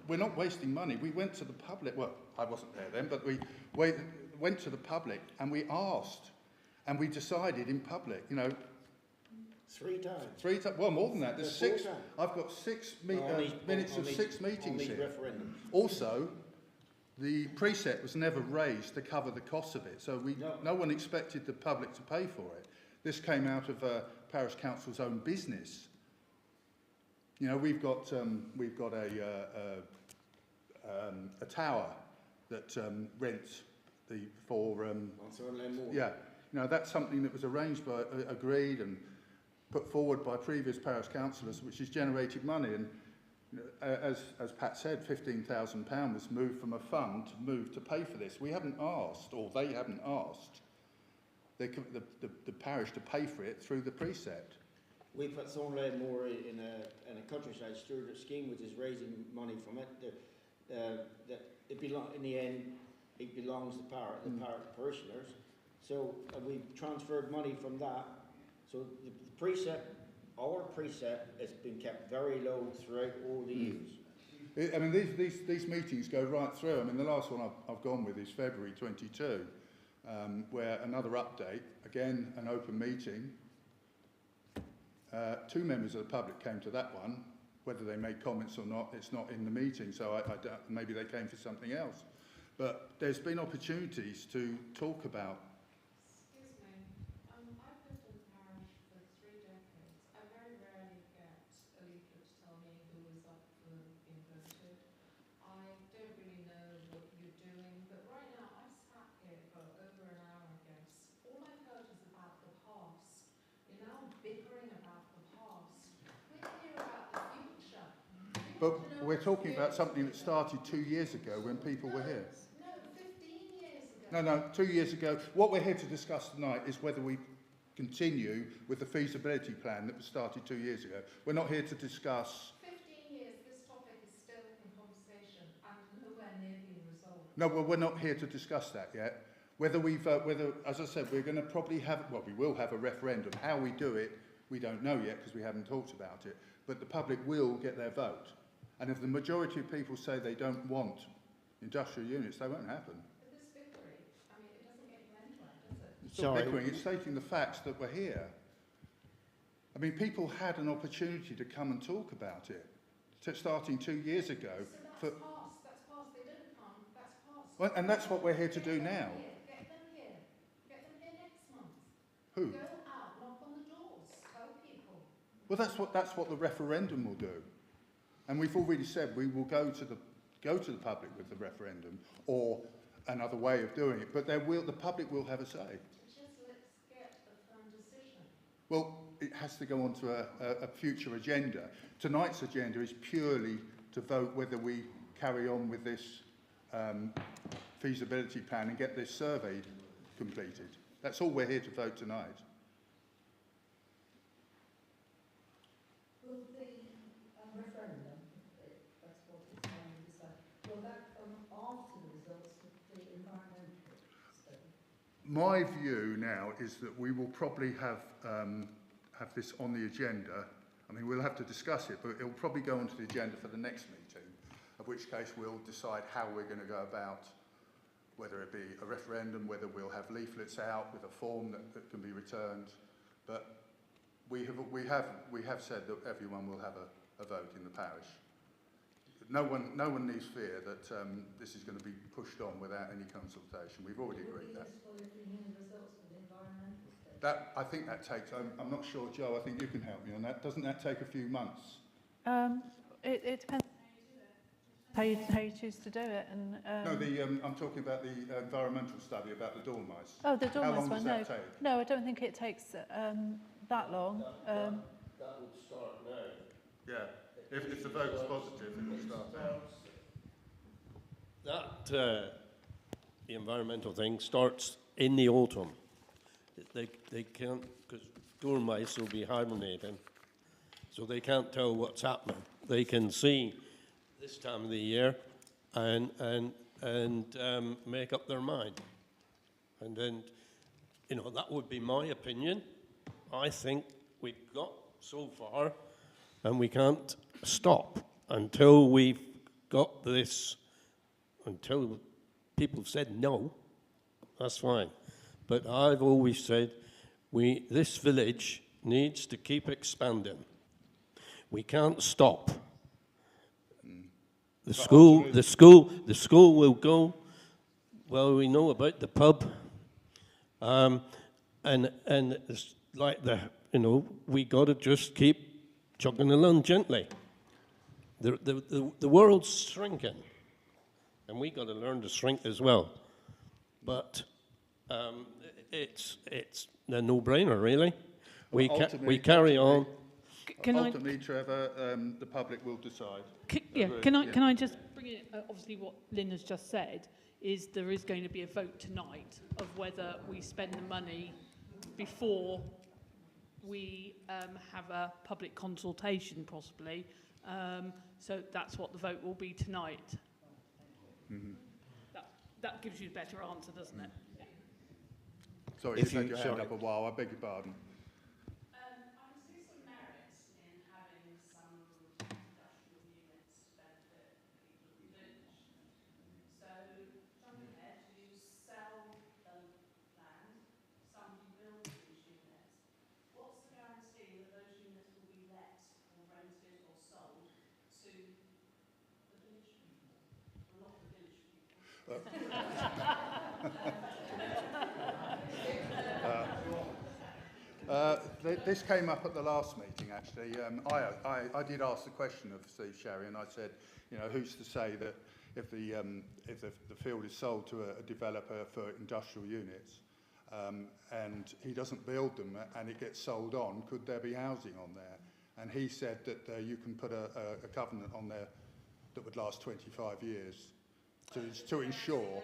we're not wasting money. We went to the public. Well, I wasn't there then, but we went to the public and we asked, and we decided in public. You know, 3 times. 3 times. Well, more than that. There's 6. Times. I've got 6 minutes of 6 meetings here. Referendums. Also, the preset was never raised to cover the cost of it, so no one expected the public to pay for it. This came out of Parish Council's own business. You know, we've got a tower that rents yeah. You know, that's something that was arranged by, agreed and put forward by previous parish councillors, which has generated money. And you know, as Pat said, £15,000 was moved from a fund to pay for this. We haven't asked, or they haven't asked, the parish to pay for it through the precept. We put Thornley Moor in a countryside stewardship scheme, which is raising money from it. In the end, it belongs to the parishioners. So we transferred money from that. So the precept, our precept, has been kept very low throughout all the years. I mean, these meetings go right through. I mean, the last one I've gone with is February 22, where another update, again, an open meeting. 2 members of the public came to that one. Whether they made comments or not, it's not in the meeting, so I doubt, maybe they came for something else. But there's been opportunities to talk about. Excuse me, I've lived in the parish for 3 decades. I very rarely get a leaflet to tell me who is up for being voted. I don't really know what you're doing, but right now I've sat here for over an hour, I guess. All I've heard is about the past. You're now bickering about the past. We're here about the future. But we're talking about something that started 2 years ago when people were here. No, 15 years ago. No, 2 years ago. What we're here to discuss tonight is whether we continue with the feasibility plan that was started 2 years ago. We're not here to discuss. 15 years, this topic is still in conversation and nowhere near being resolved. No, well, we're not here to discuss that yet. Whether, as I said, we're going to probably have, well, we will have a referendum. How we do it, we don't know yet because we haven't talked about it. But the public will get their vote. And if the majority of people say they don't want industrial units, they won't happen. But this victory, I mean, it doesn't get you anywhere, does it? It's not bickering, it's stating the facts that we're here. I mean, people had an opportunity to come and talk about it, starting 2 years ago. So that's past, they didn't come, that's past. Well, and that's what we're here to do now. Get them here next month. Who? Go out, knock on the doors, tell people. Well, that's what the referendum will do. And we've already said we will go to the public with the referendum, or another way of doing it. But the public will have a say. Just let's get a firm decision. Well, it has to go on to a future agenda. Tonight's agenda is purely to vote whether we carry on with this feasibility plan and get this survey completed. That's all we're here to vote tonight. Will the referendum, if that's what it's going to decide, will that come after the results of the environmental study? My view now is that we will probably have this on the agenda. I mean, we'll have to discuss it, but it will probably go onto the agenda for the next meeting, of which case we'll decide how we're going to go about, whether it be a referendum, whether we'll have leaflets out with a form that can be returned. But we have said that everyone will have a vote in the parish. No one needs fear that this is going to be pushed on without any consultation. We've already agreed that. Would it be useful if we knew the results of the environmental study? I think that takes, I'm not sure, Joe, I think you can help me on that. Doesn't that take a few months? It depends how you choose to do it. And No, I'm talking about the environmental study about the dormice. oh, the How dormice long one. does that take? No, I don't think it takes that long. That would start now. Yeah, if the vote's positive, it will start now. That, the environmental thing starts in the autumn. They can't, because dormice will be hibernating, so they can't tell what's happening. They can see this time of the year and make up their mind. And then, you know, that would be my opinion. I think we've got so far, and we can't stop until we've got this, until people have said no. That's fine. But I've always said this village needs to keep expanding. We can't stop. The school will go. Well, we know about the pub, and it's like we got to just keep chugging along gently. The world's shrinking, and we got to learn to shrink as well. But it's a no-brainer, really. We carry on. Ultimately, Trevor, the public will decide. Can I just bring in, obviously what Lynn has just said, is there is going to be a vote tonight of whether we spend the money before we have a public consultation, possibly. So that's what the vote will be tonight. Mm-hmm. That gives you a better answer, doesn't it? Yeah. Sorry, you've had your hand up a while. I beg your pardon. This came up at the last meeting, actually. I did ask the question of Steve Sherry, and I said, you know, who's to say that if the field is sold to a developer for industrial units, and he doesn't build them and it gets sold on, could there be housing on there? And he said that you can put a covenant on there that would last 25 years to ensure.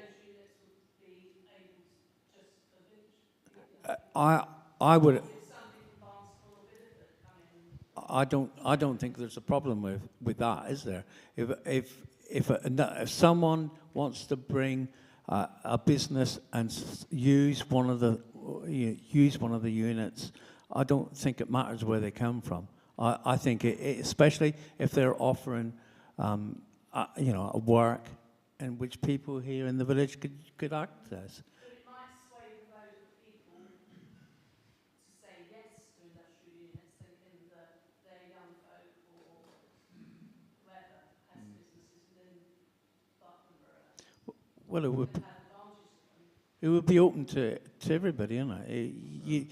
I would. I don't think there's a problem with that, is there? If someone wants to bring a business and use one of the units, I don't think it matters where they come from. I think especially if they're offering a work in which people here in the village could access. Well, it would be open to everybody, isn't it?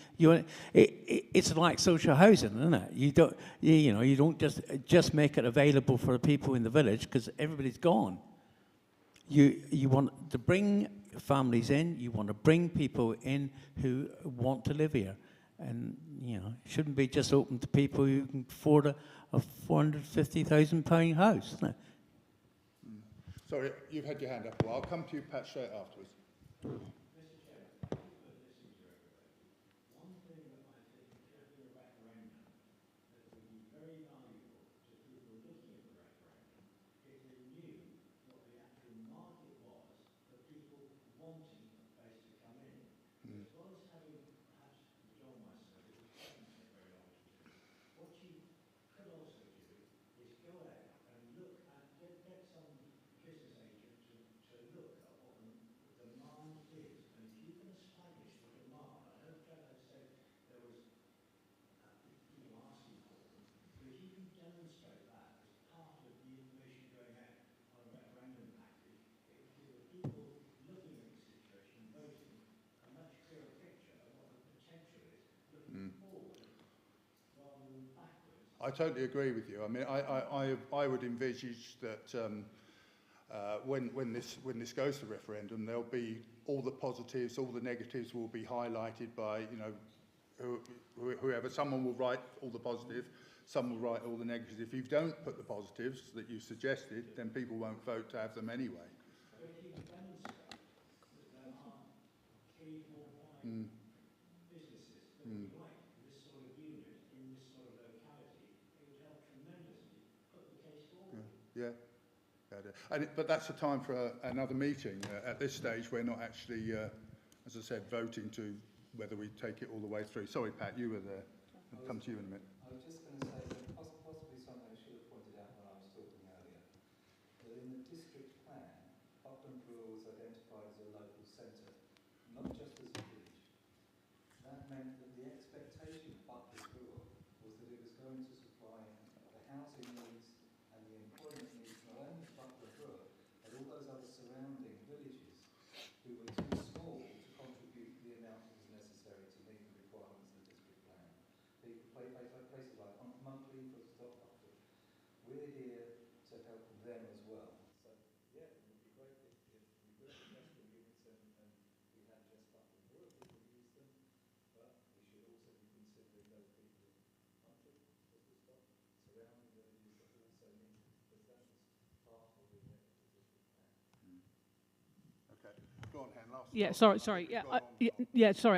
It's like social housing, isn't it? You don't just make it available for the people in the village because everybody's gone. You want to bring families in. You want to bring people in who want to live here, and it shouldn't be just open to people who can afford a £450,000 house, isn't it? Sorry, you've had your hand up. Well, I'll come to you, Pat, straight afterwards. I totally agree with you. I mean, I would envisage that when this goes to referendum, there'll be all the positives, all the negatives will be highlighted by, you know, whoever. Someone will write all the positive, some will write all the negatives. If you don't put the positives that you suggested, then people won't vote to have them anyway. But if you can demonstrate that there are 3, 4, 5 businesses that would like this sort of unit in this sort of locality, it would help tremendously put the case forward. Yeah. But that's a time for another meeting. At this stage, we're not actually, as I said, voting to whether we take it all the way through. Sorry, Pat, you were there. I'll come to you in a minute. I was just going to say that possibly something I should have pointed out when I was talking earlier, that in the district plan, Buckland Brewer was identified as a local centre, not just as a village. That meant that the expectation of Buckland Brewer was that it was going to supply the housing needs and the employment needs not only of Buckland Brewer, but all those other surrounding villages who were too small to contribute the amount that was necessary to meet the requirements of the district plan. Places like Monthly, Buckland. We're here to help them as well. So, yeah, it would be great if we built investor units and we had just Buckland Brewer people use them, but we should also be considering those people in Monthly, as we've got, surrounding villages that also need, because that was part of the remit of the district plan. Okay. Go on, Han, last. Yeah, sorry. Sorry.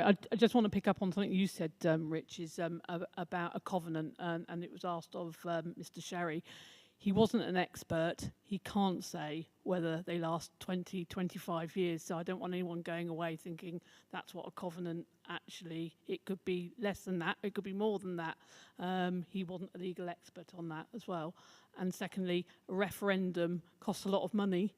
I just want to pick up on something you said, Rich, is about a covenant, and it was asked of Mr. Sherry. He wasn't an expert. He can't say whether they last 20, 25 years. So I don't want anyone going away thinking that's what a covenant actually. It could be less than that. It could be more than that. He wasn't a legal expert on that as well. And secondly, a referendum costs a lot of money.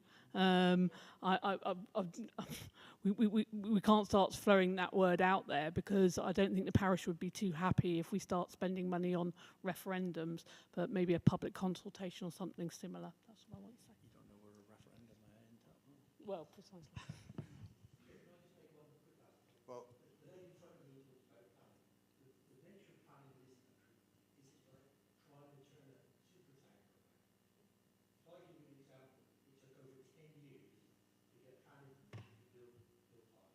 We can't start throwing that word out there, because I don't think the parish would be too happy if we start spending money on referendums, but maybe a public consultation or something similar. That's what I want to say. You don't know where a referendum may end up. Well, precisely. Well, The lady in front of me talked about planning. The nature of planning in this country is it's like trying to turn a supertanker around. If I give you an example, it took over 10 years to get planning permission to build Park.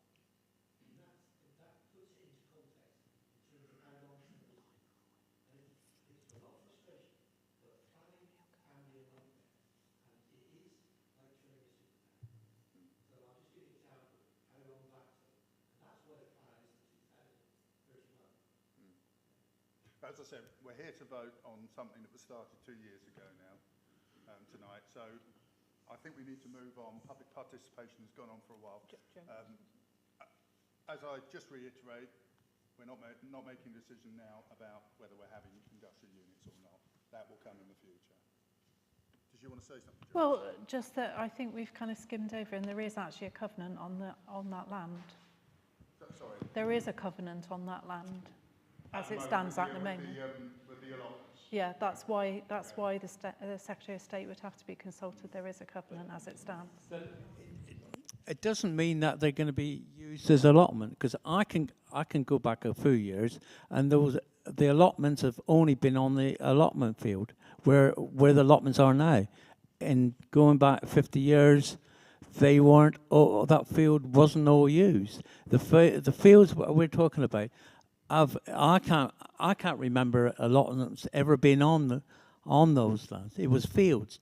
And that puts it into context in terms of how long it's going to take. And it's a lot of frustration, but planning can be a nightmare. And it is like turning a supertanker. So I'll just give you an example of how long that took. And that's why the plan is to 2031. as I said, we're here to vote on something that was started 2 years ago now, tonight. So I think we need to move on. Public participation has gone on for a while. As I just reiterate, we're not making a decision now about whether we're having industrial units or not. That will come in the future. Did you want to say something, Jo? Well, just that I think we've kind of skimmed over, and there is actually a covenant on that land. Sorry. There is a covenant on that land, as it stands at the moment. With the allotments. Yeah, that's why the Secretary of State would have to be consulted. There is a covenant as it stands. It doesn't mean that they're going to be used as allotment, because I can go back a few years, and the allotments have only been on the allotment field where the allotments are now. And going back 50 years, they weren't. That field wasn't all used. The fields we're talking about, I can't remember allotments ever been on those lands. It was fields.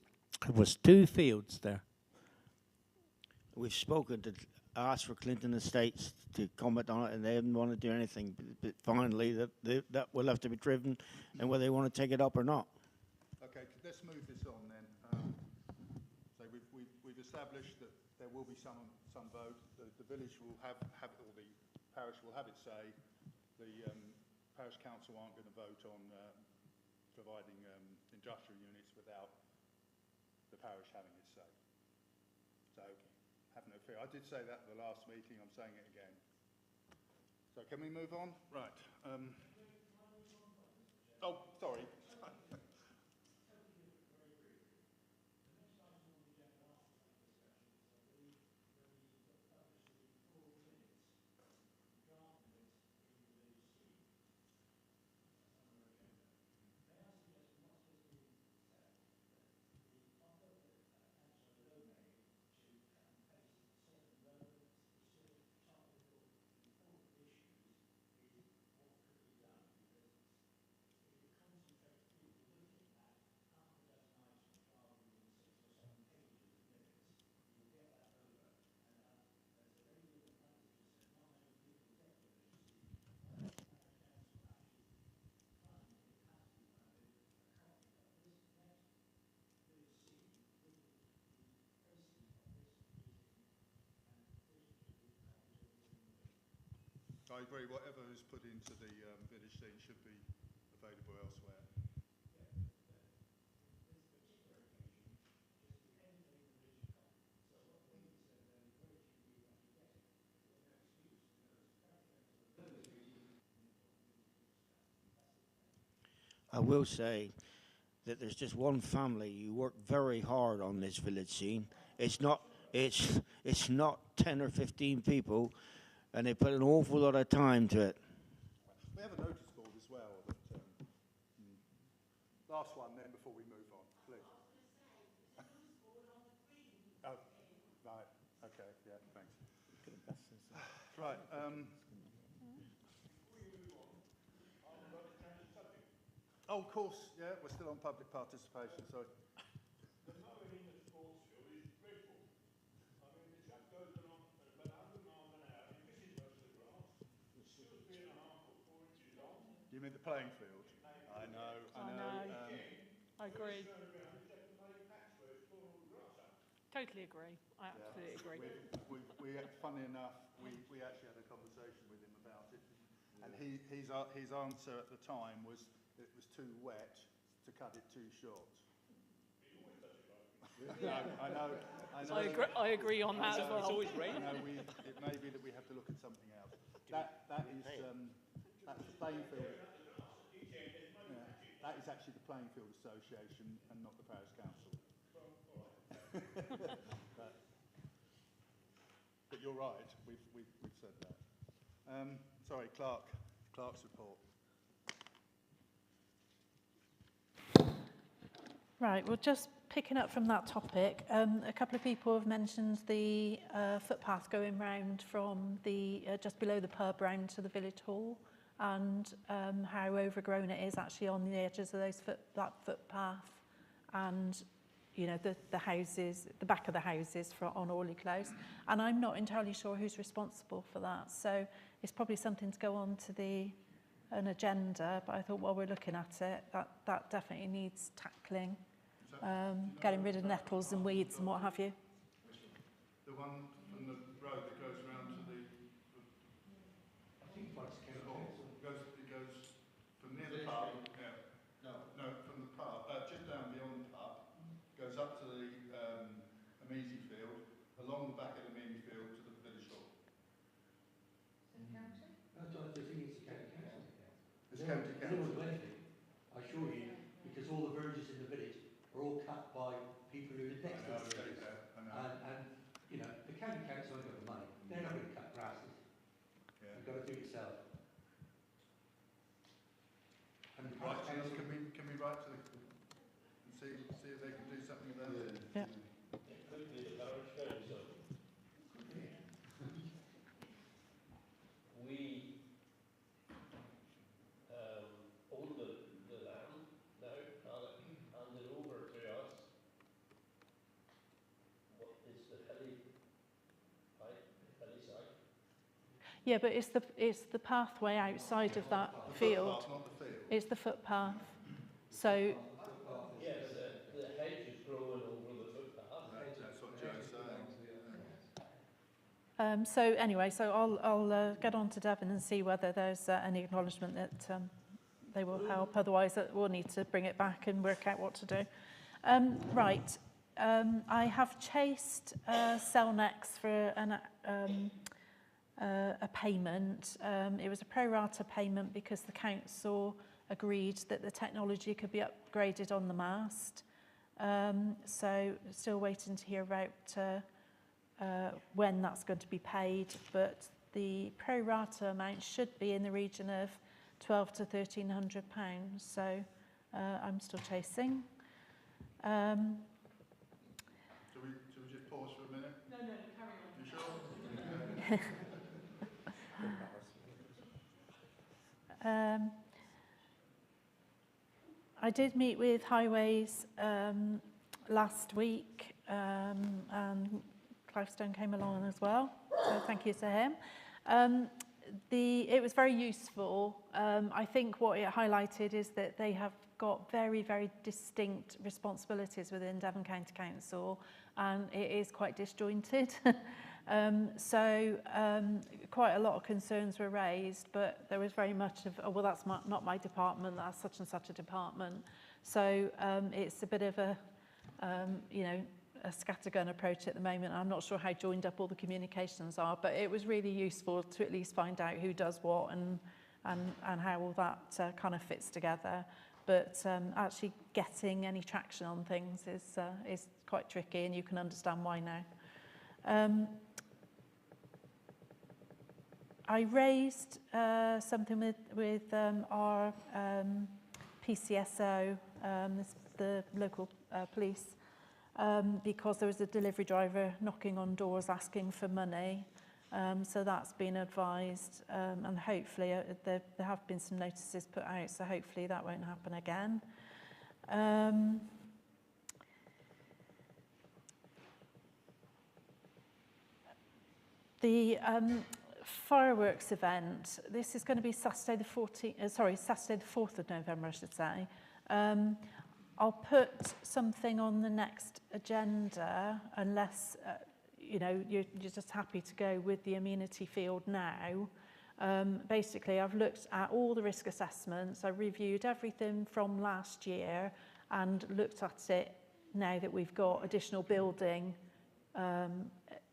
It was 2 fields there. We've spoken to, asked for Clinton Estates to comment on it, and they haven't want to do anything. But finally, that will have to be driven, and whether they want to take it up or not. Okay, let's move this on then. So we've established that there will be some vote. The village will have or the parish will have its say. The parish council aren't going to vote on providing industrial units without the parish having its say. So have no fear. I did say that at the last meeting. I'm saying it again. So can we move on? Right. Oh, sorry. I agree. Whatever is put into the village scene should be available elsewhere. I will say that there's just one family who work very hard on this village scene. It's not 10 or 15 people, and they put an awful lot of time to it. We have a notice board as well. That, last one then before we move on, please. Oh, right. Okay. Yeah. Thanks. Right. Oh, of course. Yeah, we're still on public participation. Sorry. The mowing in the sports field is dreadful. I mean, the truck goes along at about 100 miles an hour, it misses most of the grass. It's still 3.5 or 4 inches long. You mean the playing field? I know. I agree. Totally agree. I absolutely agree. We funnily enough, we actually had a conversation with him about it, and his answer at the time was that it was too wet to cut it too short. I know. I agree on that as well. It's always raining. It may be that we have to look at something else. That's the playing field. Yeah, that is actually the Playing Field Association and not the Parish Council. But you're right. We've said that. Sorry, Clark's report. Right, well, just picking up from that topic, a couple of people have mentioned the footpath going round from the just below the pub round to the village hall, and how overgrown it is actually on the edges of that footpath, and the houses, the back of the houses on Orley Close, and I'm not entirely sure who's responsible for that. So it's probably something to go on to an agenda. But I thought while we're looking at it, that definitely needs tackling. Getting rid of nettles and weeds and what have you. The one from the road that goes round to the I think it's it goes from near the pub. Yeah. No, from the pub, just down beyond the pub, goes up to the Amesi field, along the back of the Amesi field to the village hall. I think it's the county council. It's county council. I assure you, because all the verges in the village are all cut by people who live next to the village. And the county council ain't got the money. They're not going to cut grasses. Yeah. You've got to do it yourself. And the Right, council, can we write to the and see if they can do something about it? Yeah. Hopefully the parish council. We own the land now, handed over to us. What is the hilly Yeah, but it's the pathway outside of that field. Not the field. It's the footpath. So Yes, the hedge is growing over the footpath. That's what Joe's saying. so anyway, so I'll get on to Devon and see whether there's any acknowledgement that they will help. Otherwise, we'll need to bring it back and work out what to do. Right. I have chased Cellnex for a payment. It was a pro rata payment because the council agreed that the technology could be upgraded on the mast. So still waiting to hear about when that's going to be paid, but the pro rata amount should be in the region of £1,200 to £1,300. So I'm still chasing. Shall we just pause for a minute? No, carry on. You sure? I did meet with Highways last week, and Clive Stone came along as well, so thank you to him. It was very useful. I think what it highlighted is that they have got very, very distinct responsibilities within Devon County Council, and it is quite disjointed. Quite a lot of concerns were raised, but there was very much of, oh, well, that's not my department, that's such and such a department. So it's a bit of a, a scattergun approach at the moment. I'm not sure how joined up all the communications are, but it was really useful to at least find out who does what and how all that kind of fits together. But actually getting any traction on things is quite tricky, and you can understand why now. I raised something with our PCSO, the local police, because there was a delivery driver knocking on doors asking for money. So that's been advised, and hopefully there have been some notices put out, so hopefully that won't happen again. The fireworks event, this is going to be Saturday the 4th of November, I should say. I'll put something on the next agenda unless you're just happy to go with the amenity field now. Basically, I've looked at all the risk assessments. I reviewed everything from last year and looked at it now that we've got additional building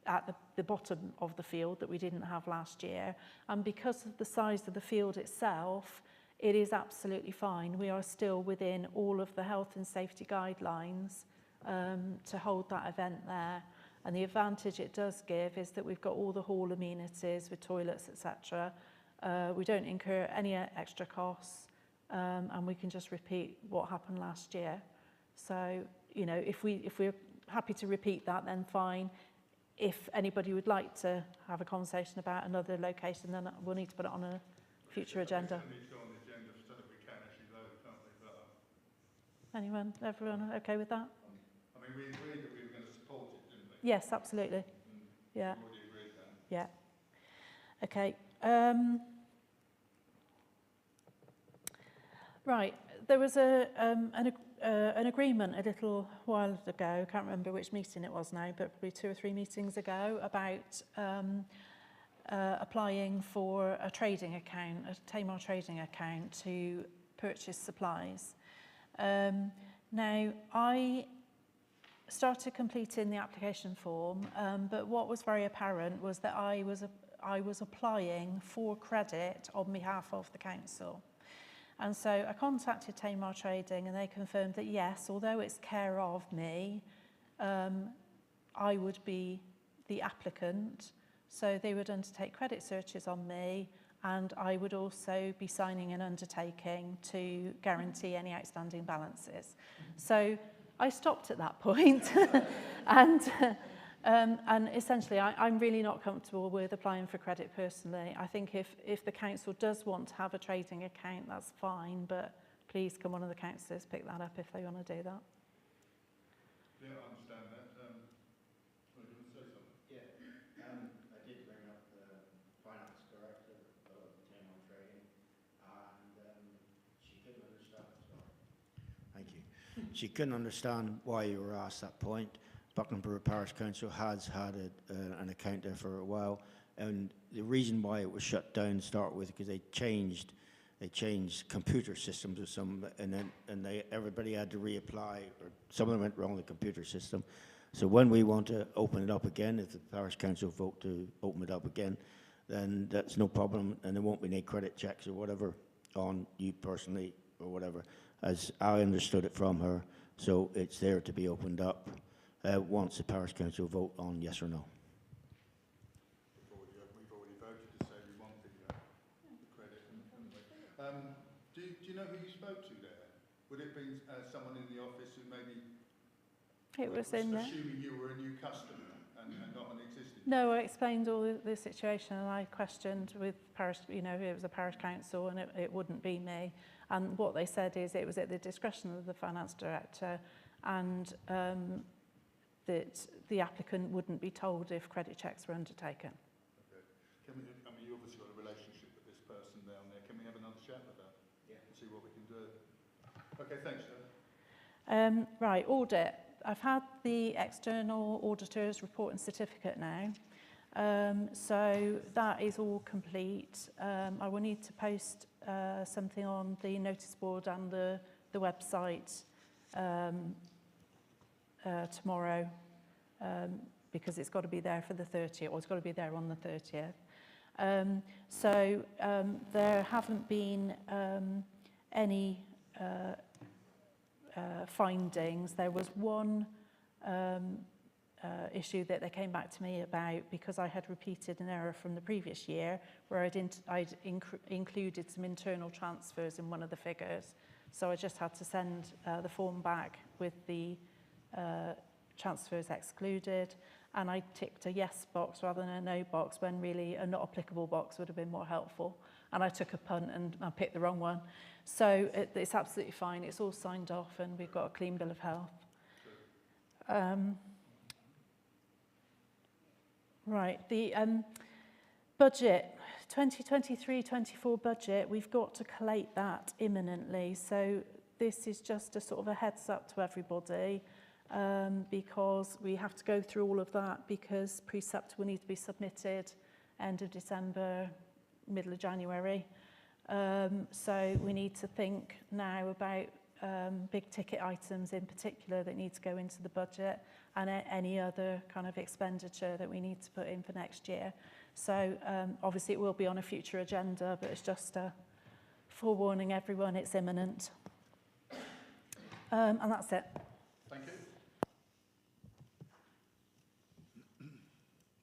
at the bottom of the field that we didn't have last year. And because of the size of the field itself, it is absolutely fine. We are still within all of the health and safety guidelines to hold that event there. And the advantage it does give is that we've got all the hall amenities with toilets, etc. We don't incur any extra costs, and we can just repeat what happened last year. So, if we're happy to repeat that, then fine. If anybody would like to have a conversation about another location, then we'll need to put it on a future agenda. It needs to go on the agenda so that we can actually vote, can't we? But, Anyone? Everyone okay with that? I mean, we agreed that we were going to support it, didn't we? Yes, absolutely. Yeah. We already agreed that. Yeah. Okay. Right. There was an agreement a little while ago, I can't remember which meeting it was now, but probably 2 or 3 meetings ago, about applying for a trading account, a Tamar trading account to purchase supplies. Now, I started completing the application form, but what was very apparent was that I was applying for credit on behalf of the council. And so I contacted Tamar Trading, and they confirmed that yes, although it's care of me, I would be the applicant. So they would undertake credit searches on me, and I would also be signing an undertaking to guarantee any outstanding balances. So I stopped at that point, and essentially I'm really not comfortable with applying for credit personally. I think if the council does want to have a trading account, that's fine, but please can one of the councillors pick that up if they want to do that. Yeah, I understand that. Do you want to say something? Yeah, I did bring up the finance director she couldn't understand why you were asked that point. Buckland Brewer Parish Council has had an account there for a while, and the reason why it was shut down to start with because they changed computer systems or some, and everybody had to reapply, or some of them went wrong with the computer system. So when we want to open it up again, if the parish council vote to open it up again, then that's no problem, and there won't be any credit checks or whatever on you personally or whatever, as I understood it from her. So it's there to be opened up once the parish council vote on yes or no. We've already voted to say we want the credit. Do you know who you spoke to there? Would it be someone in the office who maybe It was in there. assuming you were a new customer and not an existing? No, I explained all the situation, and I questioned with parish, you know, it was a parish council and it wouldn't be me. And what they said is it was at the discretion of the finance director, and that the applicant wouldn't be told if credit checks were undertaken. Okay. I mean, you obviously got a relationship with this person down there. Can we have another chat with her? Yeah. And see what we can do. Okay, thanks, sir. Right, audit. I've had the external auditor's report and certificate now. So that is all complete. I will need to post something on the notice board and the website tomorrow, because it's got to be there for the 30th, or it's got to be there on the 30th. So there haven't been any findings. There was one issue that they came back to me about because I had repeated an error from the previous year where I'd included some internal transfers in one of the figures. So I just had to send the form back with the transfers excluded, and I ticked a yes box rather than a no box when really a not applicable box would have been more helpful. And I took a punt and I picked the wrong one. So it's absolutely fine. It's all signed off and we've got a clean bill of health. Right, the budget, 2023-24 budget, we've got to collate that imminently. So this is just a sort of a heads up to everybody, because we have to go through all of that because precept will need to be submitted end of December, middle of January. So we need to think now about big ticket items in particular that need to go into the budget, and any other kind of expenditure that we need to put in for next year. So obviously it will be on a future agenda, but it's just forewarning everyone it's imminent. And that's it. Thank you.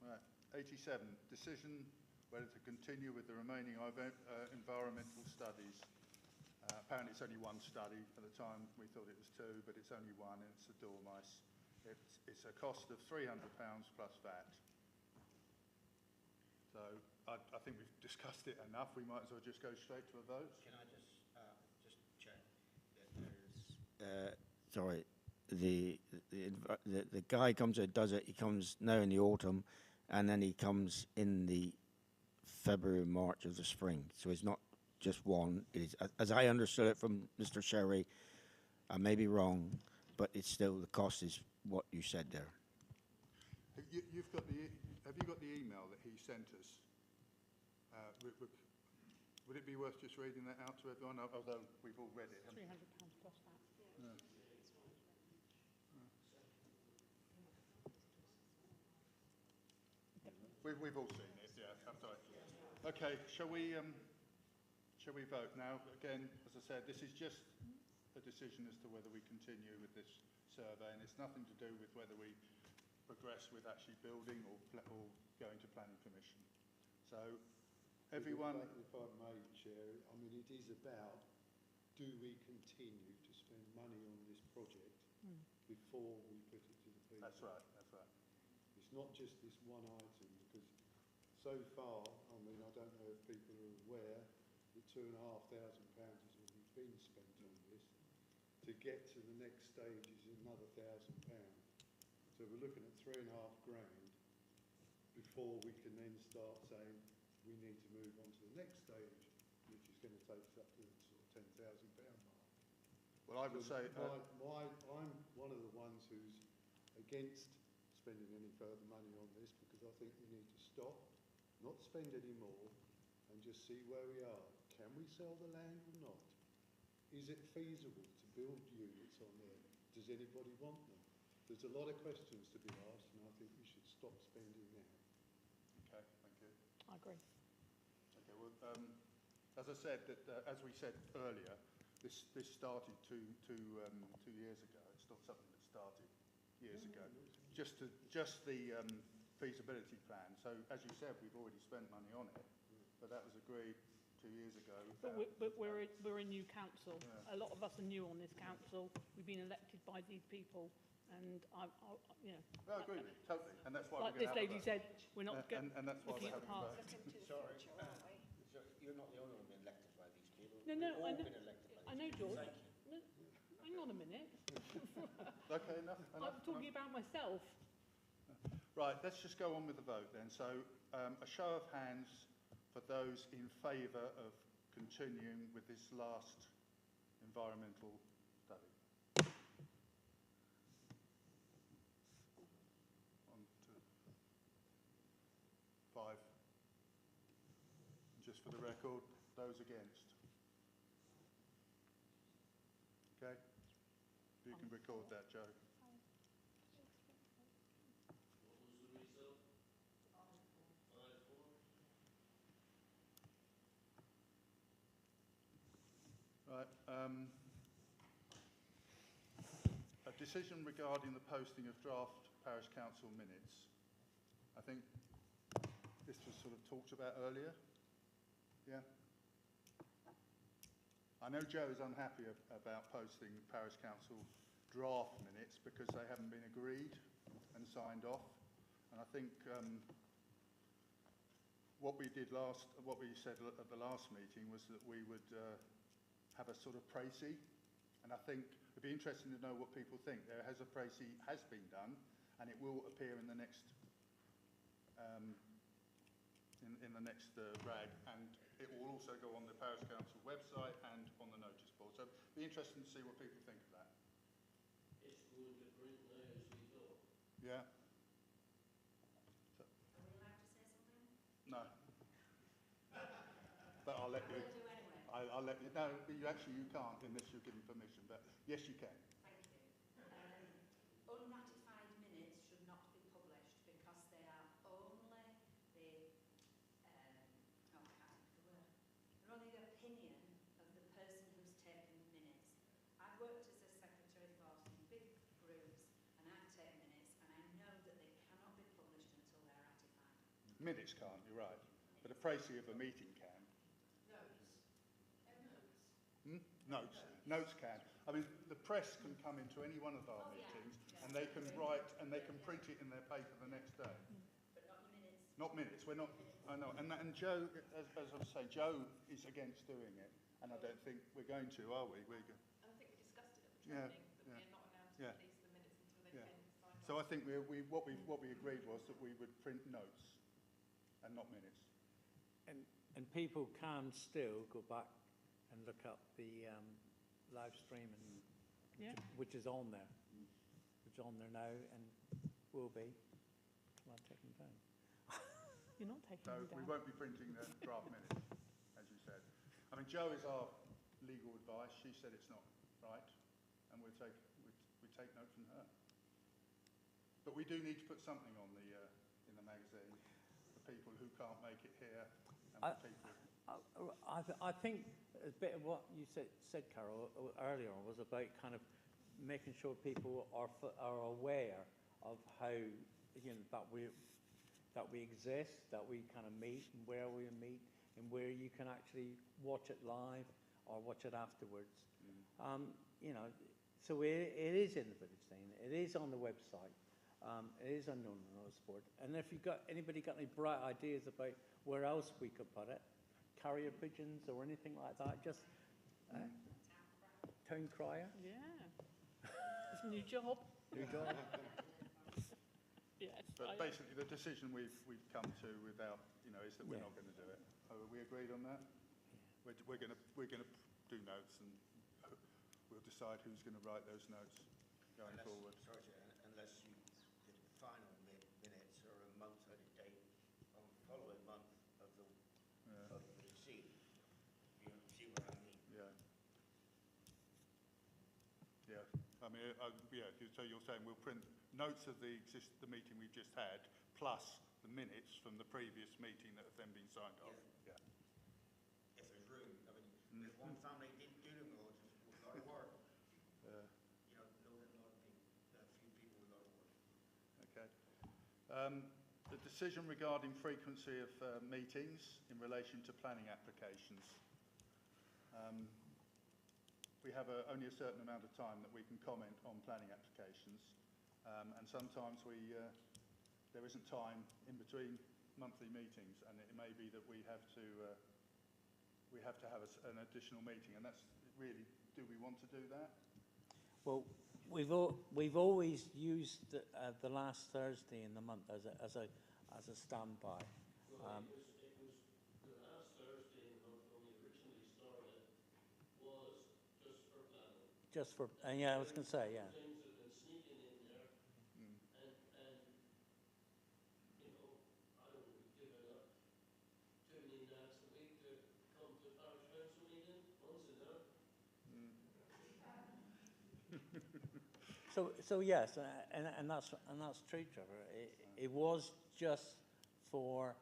Right, 87, decision whether to continue with the remaining environmental studies. Apparently it's only one study. At the time we thought it was two, but it's only one, and it's the dormice. It's a cost of £300 plus VAT. So I think we've discussed it enough. We might as well just go straight to a vote. Can I just check that sorry, the guy comes and does it. He comes now in the autumn, and then he comes in the February, March of the spring. So it's not just one. It is, as I understood it from Mr. Sherry, I may be wrong, but it's still, the cost is what you said there. Have you got the email that he sent us? Would it be worth just reading that out to everyone, although we've all read it? £300 plus that. Yeah. We've all seen it, yeah. I'm sorry. Okay, shall we vote now? Again, as I said, this is just a decision as to whether we continue with this survey, and it's nothing to do with whether we progress with actually building or going to planning commission. So, everyone... If I may, Chair, I mean, it is about, do we continue to spend money on this project before we put it to the people? That's right, that's right. It's not just this one item, because so far, I mean, I don't know if people are aware that £2,500 has already been spent on this. To get to the next stage is another £1,000. So we're looking at £3,500 before we can then start saying we need to move on to the next stage, which is going to take us up to the sort of £10,000 mark. Well, I would say... I'm one of the ones who's against spending any further money on this, because I think we need to stop, not spend any more, and just see where we are. Can we sell the land or not? Is it feasible to build units on there? Does anybody want them? There's a lot of questions to be asked, and I think we should stop spending now. Okay, thank you. I agree. Okay, well, as I said, as we said earlier, this started two years ago. It's not something that started years ago. Just the feasibility plan. So, as you said, we've already spent money on it, but that was agreed 2 years ago. But we're a new council. Yeah. A lot of us are new on this council. We've been elected by these people, and you know. I agree with you, totally, and that's why Like we're this lady said, we're not and that's why looking we're at the having a past. vote. Sorry, you're not the only one being elected by these people. No, We've all I know, been elected by I these know, people. George. Thank you. No, hang on a minute. Okay, enough. I'm talking about myself. Right, let's just go on with the vote then. So, a show of hands for those in favour of continuing with this last environmental study. 1, 2, 5. Just for the record, those against. Okay? You can record that, Joe. Right. A decision regarding the posting of draft parish council minutes. I think this was sort of talked about earlier. Yeah. I know Joe is unhappy about posting parish council draft minutes because they haven't been agreed and signed off. And I think what we said at the last meeting was that we would have a sort of précis, and I think it'd be interesting to know what people think. There has a précis has been done, and it will appear in the next rag, and it will also go on the parish council website and on the notice board. So it'd be interesting to see what people think of that. It's going to print now as we go. Yeah. Are we allowed to say something? No. But I'll let you. I will do anyway. I'll let you. No, but you can't unless you're given permission. But yes, you can. Thank you. Unratified minutes should not be published because they are only they're only the opinion of the person who's taken the minutes. I've worked as a secretary for some big groups, and I've taken minutes, and I know that they cannot be published until they're ratified. Minutes can't. You're right. But a précis of a meeting can. Notes. Notes can. I mean, the press can come into any one of our meetings, and they can write and they can print it in their paper the next day. But not minutes. Not minutes. We're not. I know. And Joe, as I was saying, Joe is against doing it, and I don't think we're going to, are we? We're going. And I think we discussed it at the Yeah, training, that yeah. we're not allowed to Yeah. release the minutes until they've Yeah. been signed So I off. think what we agreed was that we would print notes and not minutes. And people can still go back and look up the live stream, and Yeah. which is on there. Which is on there now and will be. Well, I'm taking them down. You're not taking So them down. we won't be printing the draft minutes, as you said. I mean, Joe is our legal advice. She said it's not right, and we take note from her. But we do need to put something on the in the magazine for people who can't make it here, and for people. I think a bit of what you said, Carol, earlier was about kind of making sure people are aware of how, you know, that we exist, that we kind of meet, and where we meet, and where you can actually watch it live or watch it afterwards. You know, so it is in the village thing. It is on the website. It is on the notice board. And if anybody got any bright ideas about where else we could put it, carrier pigeons or anything like that, just town crier. Yeah. It's a new job. New job. Yes. But basically, the decision we've come to without, you know, is that we're not going to do it. Are we agreed on that? We're going to do notes, and we'll decide who's going to write those notes going forward. Sorry, Chair, unless you did final minutes or a month at a date on the following month of the receipt. You see what I mean? Yeah. Yeah. I mean, yeah. So you're saying we'll print notes of the meeting we've just had, plus the minutes from the previous meeting that have then been signed off. Yeah. If there's room. I mean, if one family didn't do them all, it's a lot of work. You know, a few people with a lot of work. Okay. The decision regarding frequency of meetings in relation to planning applications. We have only a certain amount of time that we can comment on planning applications, and sometimes there isn't time in between monthly meetings, and it may be that we have to have an additional meeting, and that's really, do we want to do that? Well, we've always used the last Thursday in the month as a standby. Well, it was the last Thursday in the month when we originally started was just for planning. Just for, yeah, I was going to say, yeah. Things that have been sneaking in there, and you know, I don't know, we've given up too many nights a week to come to parish council meeting once a day. So yes, and that's true, Trevor. It was just for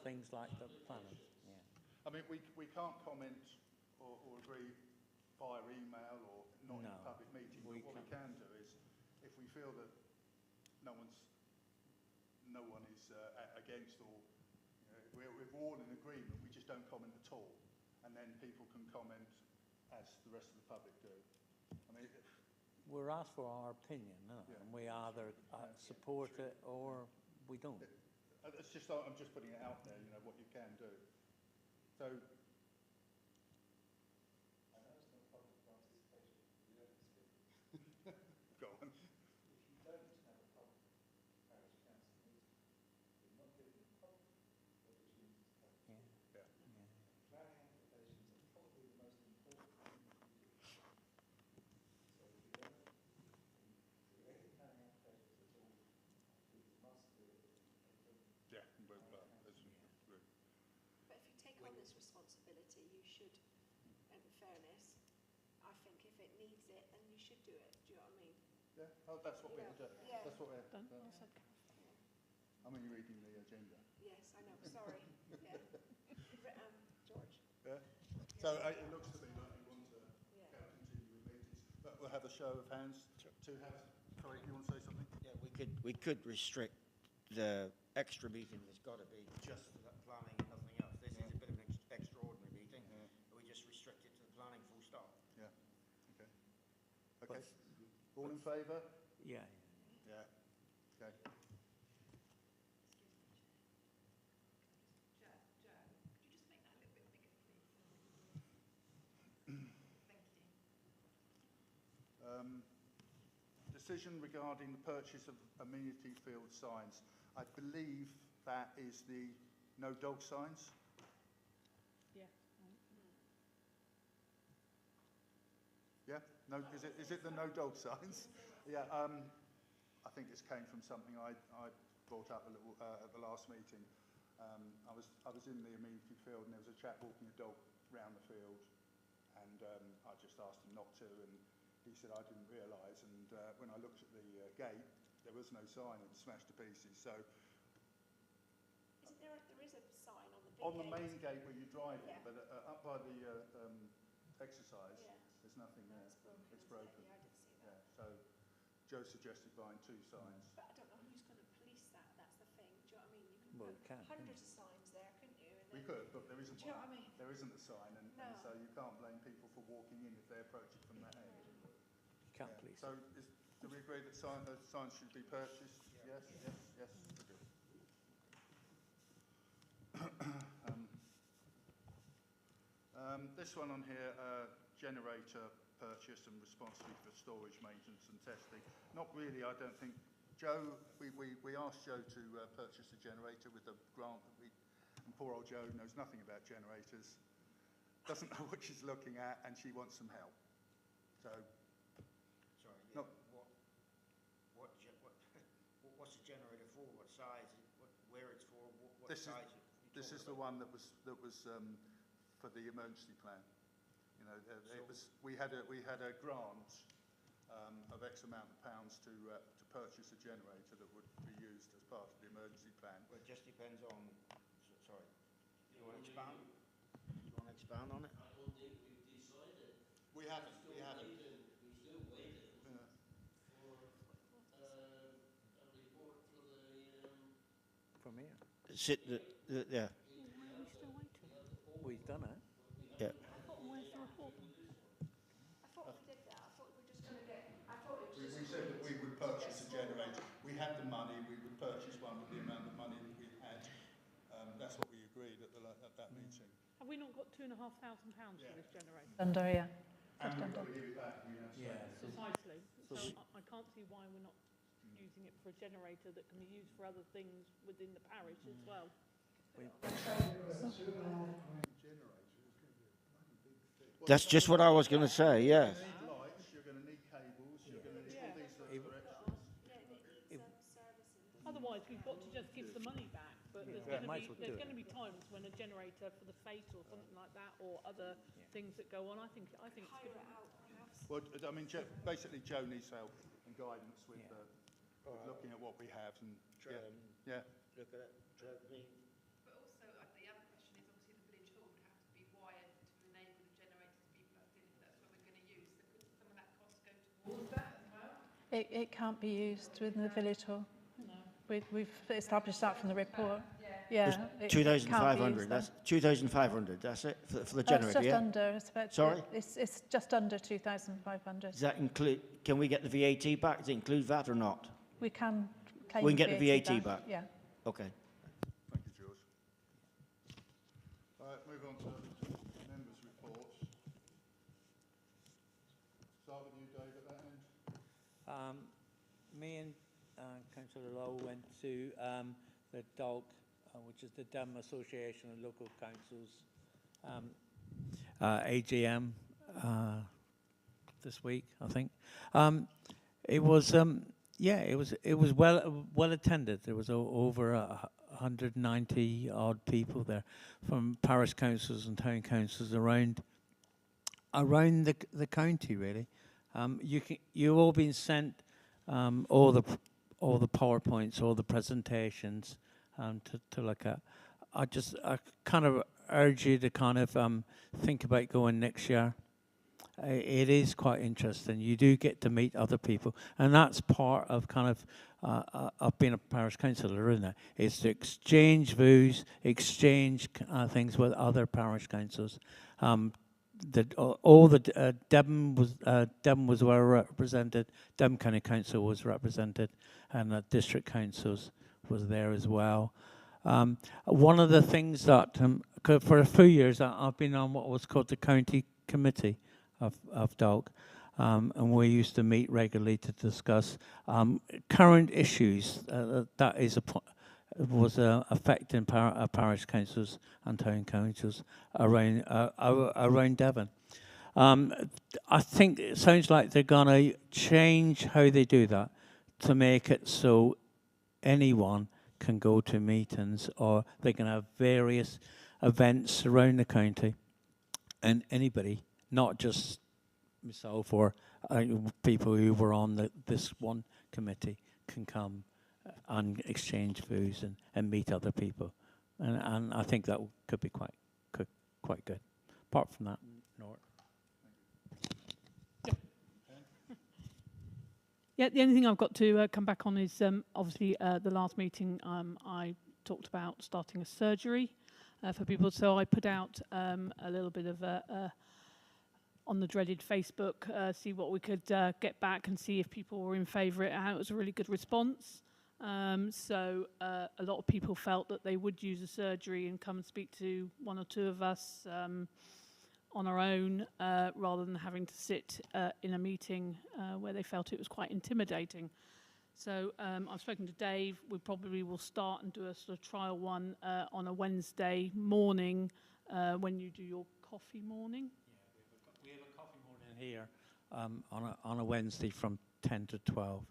things like the planning. Yeah. I mean, we can't comment or agree via email or not in a public meeting. But what we can do is, if we feel that no one is against, or we're all in agreement, we just don't comment at all, and then people can comment as the rest of the public do. I mean, we're asked for our opinion, no? And we either support it or we don't. It's just, I'm just putting it out there, you know, what you can do. So. I know it's not public participation. You don't speak. Go on. If you don't have a public parish council meeting, you're not giving the public the opportunity to come. Yeah. Planning applications are probably the most important thing that you do. So if you're going to do any planning applications at all, you must do it. Yeah, but that's true. But if you take on this responsibility, you should, in fairness, I think if it needs it, then you should do it. Do you know what I mean? Yeah, oh, that's what we're doing. Yeah. That's what we're Done. doing. I'm only reading the agenda. Yes, I know, sorry. Yeah. George. Yeah. So it looks to me like you want to continue with meetings, but we'll have a show of hands to have. Sorry, you want to say something? Yeah, we could restrict the extra meeting. It's got to be just for that planning and nothing else. This is a bit of an extraordinary meeting. We just restrict it to the planning, full stop. Yeah. Okay. Okay. All in favour? Yeah. Yeah. Okay. Decision regarding the purchase of amenity field signs. I believe that is the no dog signs. Yeah. Yeah. No. Is it the no dog signs? Yeah. I think this came from something I brought up a little at the last meeting. I was in the amenity field, and there was a chap walking a dog round the field, and I just asked him not to, and he said I didn't realise, and when I looked at the gate, there was no sign, it was smashed to pieces. So Isn't there is a sign on the big on the gate? main gate where you drive in, Yeah. but up by the exercise, Yeah. there's nothing there. It's broken. broken. Yeah, I did see that. Yeah. So Joe suggested buying 2 signs. But I don't know who's going to police that. That's the thing. Do you know what I mean? You Well, can you can, put hundreds of signs there, couldn't you? And We then, could, but there isn't do you know one. what I mean? There isn't a sign, and No. so you can't blame people for walking in if they approach it from that end. Can't Yeah. police So it. do we agree that signs should be purchased? Yes, yes, yes. This one on here, generator purchase and responsibility for storage, maintenance and testing. Not really, I don't think. Joe, we asked Joe to purchase a generator with a grant that and poor old Joe knows nothing about generators, doesn't know what she's looking at, and she wants some help. So, Sorry, No. what's the generator for? What size? Where it's for? What This is- size? this is the one that was for the emergency plan. You know, we had a grant of X amount of pounds to purchase a generator that would be used as part of the emergency plan. Well, it just depends on. Sorry. Do you want to expound? Do you want to expound on it? I don't think we've decided. We haven't. We're still waiting Yeah. for a report for the. From here. Yeah. Why are we still waiting? We've done it. Yeah. Where's the report? I thought we did that. I thought we were just going to get. I thought it was We just. said that we would purchase a generator. We had the money. We would purchase one with the amount of money that we had. That's what we agreed at that meeting. Have we not got £2,500 for this generator? Under, yeah. And Just we've under. got to give it back. We have to Yeah. Precisely. So I can't see why we're not using it for a generator that can be used for other things within the parish as well. That's just what I was going to say. Yeah. You're going to need lights. You're going to need cables. You're going to need all these sorts of extras. Otherwise, we've got to just give the money back. But there's going to be times when a generator for the fete or something like that, or other things that go on. I think it's good. Well, I mean, basically, Joe needs help and guidance with looking at what we have and yeah. Look at it. But also, the other question is obviously the village hall would have to be wired to enable the generator to be plugged in if that's what we're going to use. So could some of that cost go towards that as well? It can't be used within the village hall. No. We've established that from the report. Yeah. it can't be 2,500. used That's then. 2,500. That's it for the It's generator. just Yeah. under. It's about, Sorry? It's just under 2,500. Does that include? Can we get the VAT back? Does it include that or not? We can claim We can get the VAT back. Yeah. Okay. Thank you, George. All right, move on to members' reports. Start with you, Dave, at that end. Me and Councillor Lowe went to the DOG, which is the Devon Association of Local Councils, AGM this week, I think. It was well attended. There was over 190 odd people there from parish councils and town councils around the county, really. You've all been sent all the PowerPoints, all the presentations to look at. I kind of urge you to kind of think about going next year. It is quite interesting. You do get to meet other people, and that's part of kind of being a parish councillor, isn't it? It's to exchange views, exchange things with other parish councils. Devon was well represented. Devon County Council was represented, and the district councils was there as well. One of the things that for a few years I've been on what was called the county committee of DOG, and we used to meet regularly to discuss current issues that was affecting parish councils and town councils around Devon. I think it sounds like they're going to change how they do that to make it so anyone can go to meetings, or they can have various events around the county, and anybody, not just myself or people who were on this one committee, can come and exchange views and meet other people, and I think that could be quite good. Apart from that, no. Yeah, the only thing I've got to come back on is obviously the last meeting I talked about starting a surgery for people. So I put out a little bit of on the dreaded Facebook, see what we could get back and see if people were in favour of it. It was a really good response. So a lot of people felt that they would use a surgery and come and speak to one or two of us on our own, rather than having to sit in a meeting where they felt it was quite intimidating. So I've spoken to Dave. We probably will start and do a sort of trial one on a Wednesday morning when you do your coffee morning. Yeah, we have a coffee morning here on a Wednesday from 10 to 12.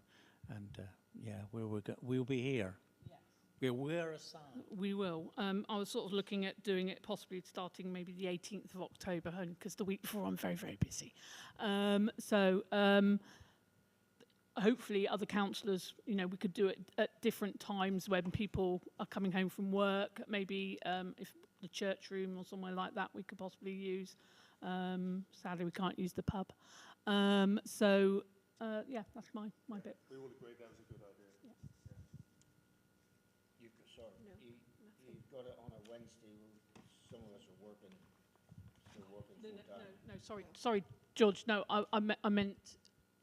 And yeah, we'll be here. Yes. We'll wear a sign. We will. I was sort of looking at doing it possibly starting maybe the 18th of October, because the week before I'm very, very busy. Hopefully other councillors, you know, we could do it at different times when people are coming home from work. Maybe if the church room or somewhere like that we could possibly use. Sadly, we can't use the pub. Yeah, that's my bit. We all agreed that was a good idea. Yeah. You've got it on a Wednesday. Some of us are still working full time. No, sorry, George. No, I meant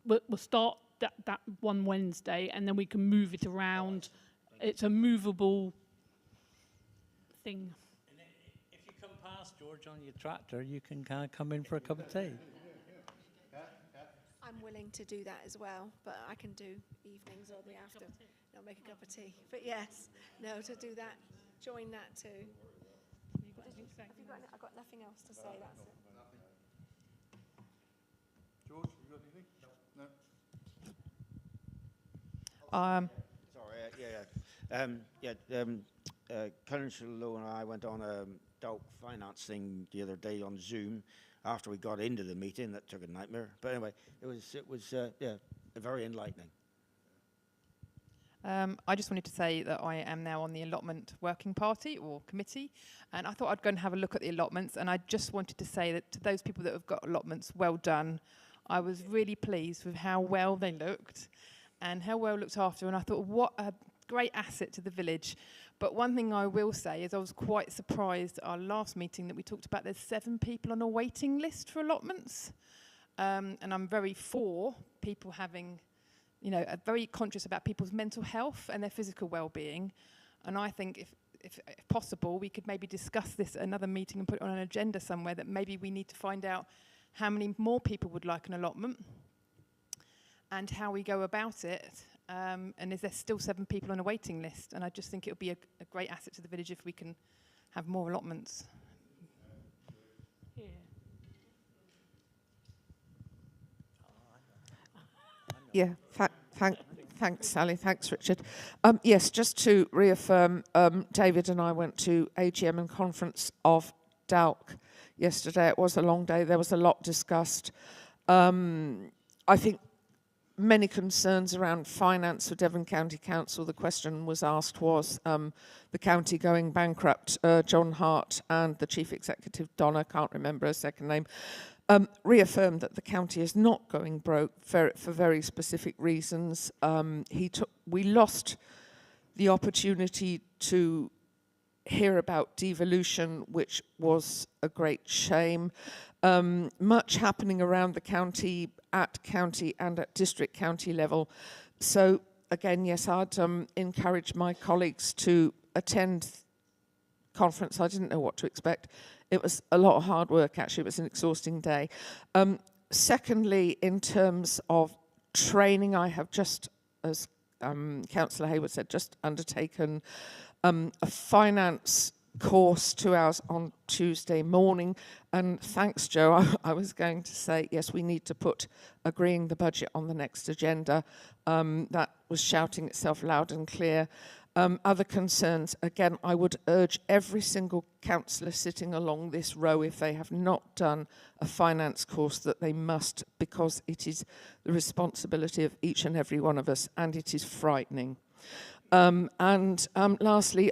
we'll start that one Wednesday, and then we can move it around. It's a movable thing. And if you come past, George, on your tractor, you can kind of come in for a cup of tea. I'm willing to do that as well, but I can do evenings or the after. Not make a cup of tea. But yes, no, to do that, join that too. I've got nothing else to say, that's it. George, have you got anything? No? Councillor Lowe and I went on a DALK finance thing the other day on Zoom. After we got into the meeting, that took a nightmare. But anyway, it was very enlightening. I just wanted to say that I am now on the allotment working party or committee, and I thought I'd go and have a look at the allotments, and I just wanted to say that to those people that have got allotments, well done. I was really pleased with how well they looked and how well looked after, and I thought, what a great asset to the village. But one thing I will say is I was quite surprised at our last meeting that we talked about there's 7 people on a waiting list for allotments. And I'm very for people having, you know, very conscious about people's mental health and their physical well-being. And I think if possible, we could maybe discuss this at another meeting and put it on an agenda somewhere, that maybe we need to find out how many more people would like an allotment and how we go about it. And is there still 7 people on a waiting list? And I just think it would be a great asset to the village if we can have more allotments. Yeah, thanks, Sally. Thanks, Richard. Yes, just to reaffirm, David and I went to AGM and conference of DALK yesterday. It was a long day. There was a lot discussed. I think many concerns around finance for Devon County Council. The question was asked was the county going bankrupt. John Hart and the Chief Executive, Donna, can't remember her second name, reaffirmed that the county is not going broke for very specific reasons. We lost the opportunity to hear about devolution, which was a great shame. Much happening around the county, at county and at district county level. So again, yes, I'd encourage my colleagues to attend conference. I didn't know what to expect. It was a lot of hard work, actually. It was an exhausting day. Secondly, in terms of training, I have just, as Councillor Hayward said, just undertaken a finance course, 2 hours on Tuesday morning. And thanks, Joe, I was going to say, yes, we need to put agreeing the budget on the next agenda. That was shouting itself loud and clear. Other concerns, again, I would urge every single councillor sitting along this row, if they have not done a finance course, that they must, because it is the responsibility of each and every one of us, and it is frightening. Lastly,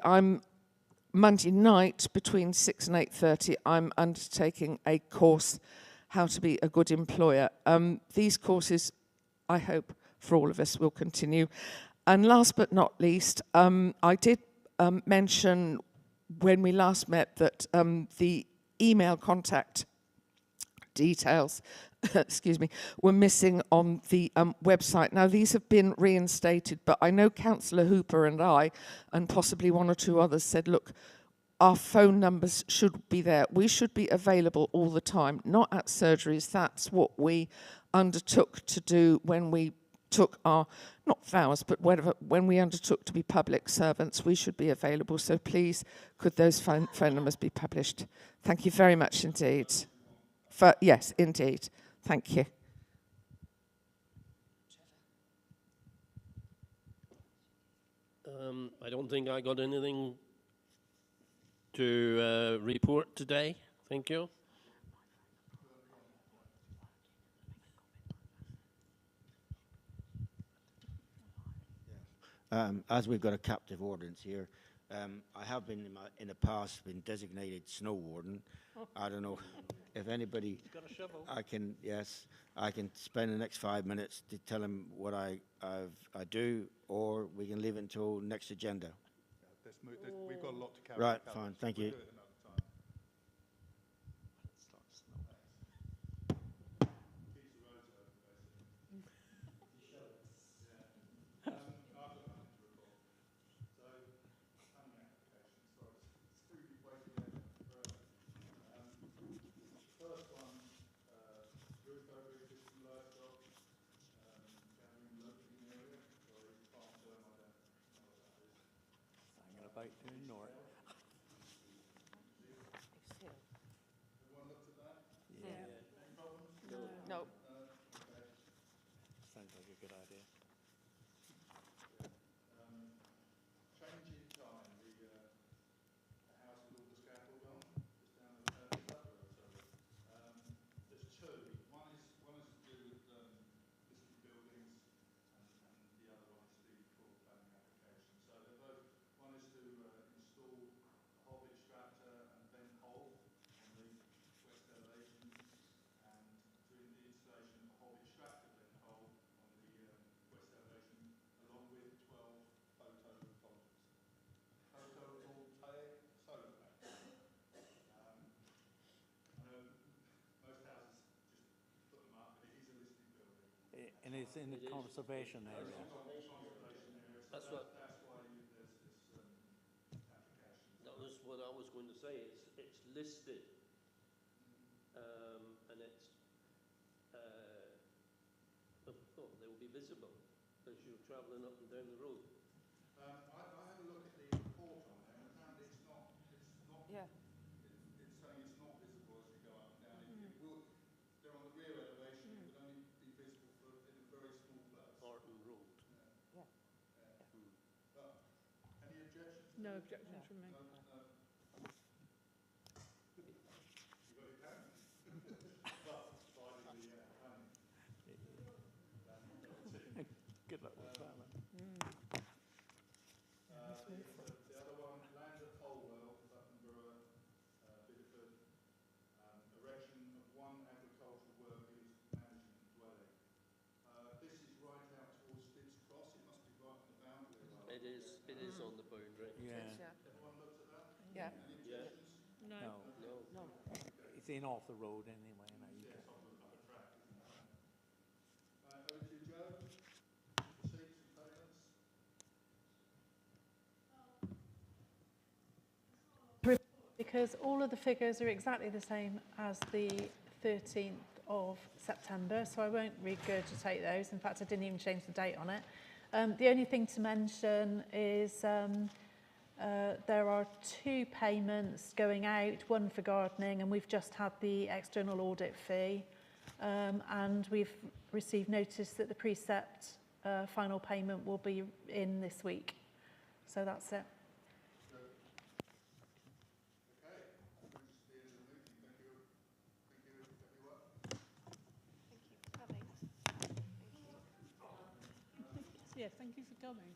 Monday night between 6 and 8:30, I'm undertaking a course, How to Be a Good Employer. These courses, I hope, for all of us will continue. And last but not least, I did mention when we last met that the email contact details excuse me, were missing on the website. Now, these have been reinstated, but I know Councillor Hooper and I, and possibly one or two others, said, look, our phone numbers should be there. We should be available all the time, not at surgeries. That's what we undertook to do when we took our, not vows, but whatever, when we undertook to be public servants. We should be available. So please, could those phone numbers be published? Thank you very much indeed. Yes, indeed. Thank you. I don't think I got anything to report today. Thank you. As we've got a captive ordinance here, I have been in the past been designated snow warden. I don't know if anybody. Got a shovel. I can spend the next 5 minutes to tell him what I do, or we can leave it until next agenda. We've got a lot to carry. Right, fine, thank you. We'll do it another time. About to ignore it. Everyone looked at that? Yeah. Any problems? No. Okay. Sounds like a good idea. Change in time, the house with all the scaffold on, just down the Buckland Brewer Parish. There's two. One is to do with listed buildings, and the other one is the full planning application. So they're both. One is to install a hob extractor and vent hole on the west elevation, and doing the installation of a hob extractor vent hole on the west elevation, along with 12 photovoltaic solar panels. I know most houses just put them up, but it is a listed building. And it's in the conservation area. That's what. That's why there's this application. That was what I was going to say. It's listed, and it's they will be visible as you're travelling up and down the road. I had a look at the report on there, and I found it's not. Yeah. It's saying it's not visible as you go up and down. It will. They're on the rear elevation. It would only be visible in a very small place. Barton Road. Yeah. But any objections? No objections from me. No. You got it down. But providing the planning. Good luck with that one. The other one, land at Holwell, Buckland Brewer, Bideford, erection of one agricultural workers management dwelling. This is right out towards Stibbs Cross. It must be right on the boundary line. It is. It is on the boundary. Yeah. Everyone looked at that? Yeah. Any objections? No. No. It's in off the road anyway. Yeah, it's on the track, isn't it? Over to you, Joe. Receipts and payments. Because all of the figures are exactly the same as the 13th of September, so I won't regurgitate those. In fact, I didn't even change the date on it. The only thing to mention is there are 2 payments going out, one for gardening, and we've just had the external audit fee, and we've received notice that the precept final payment will be in this week. So that's it. Yeah, thank you for coming.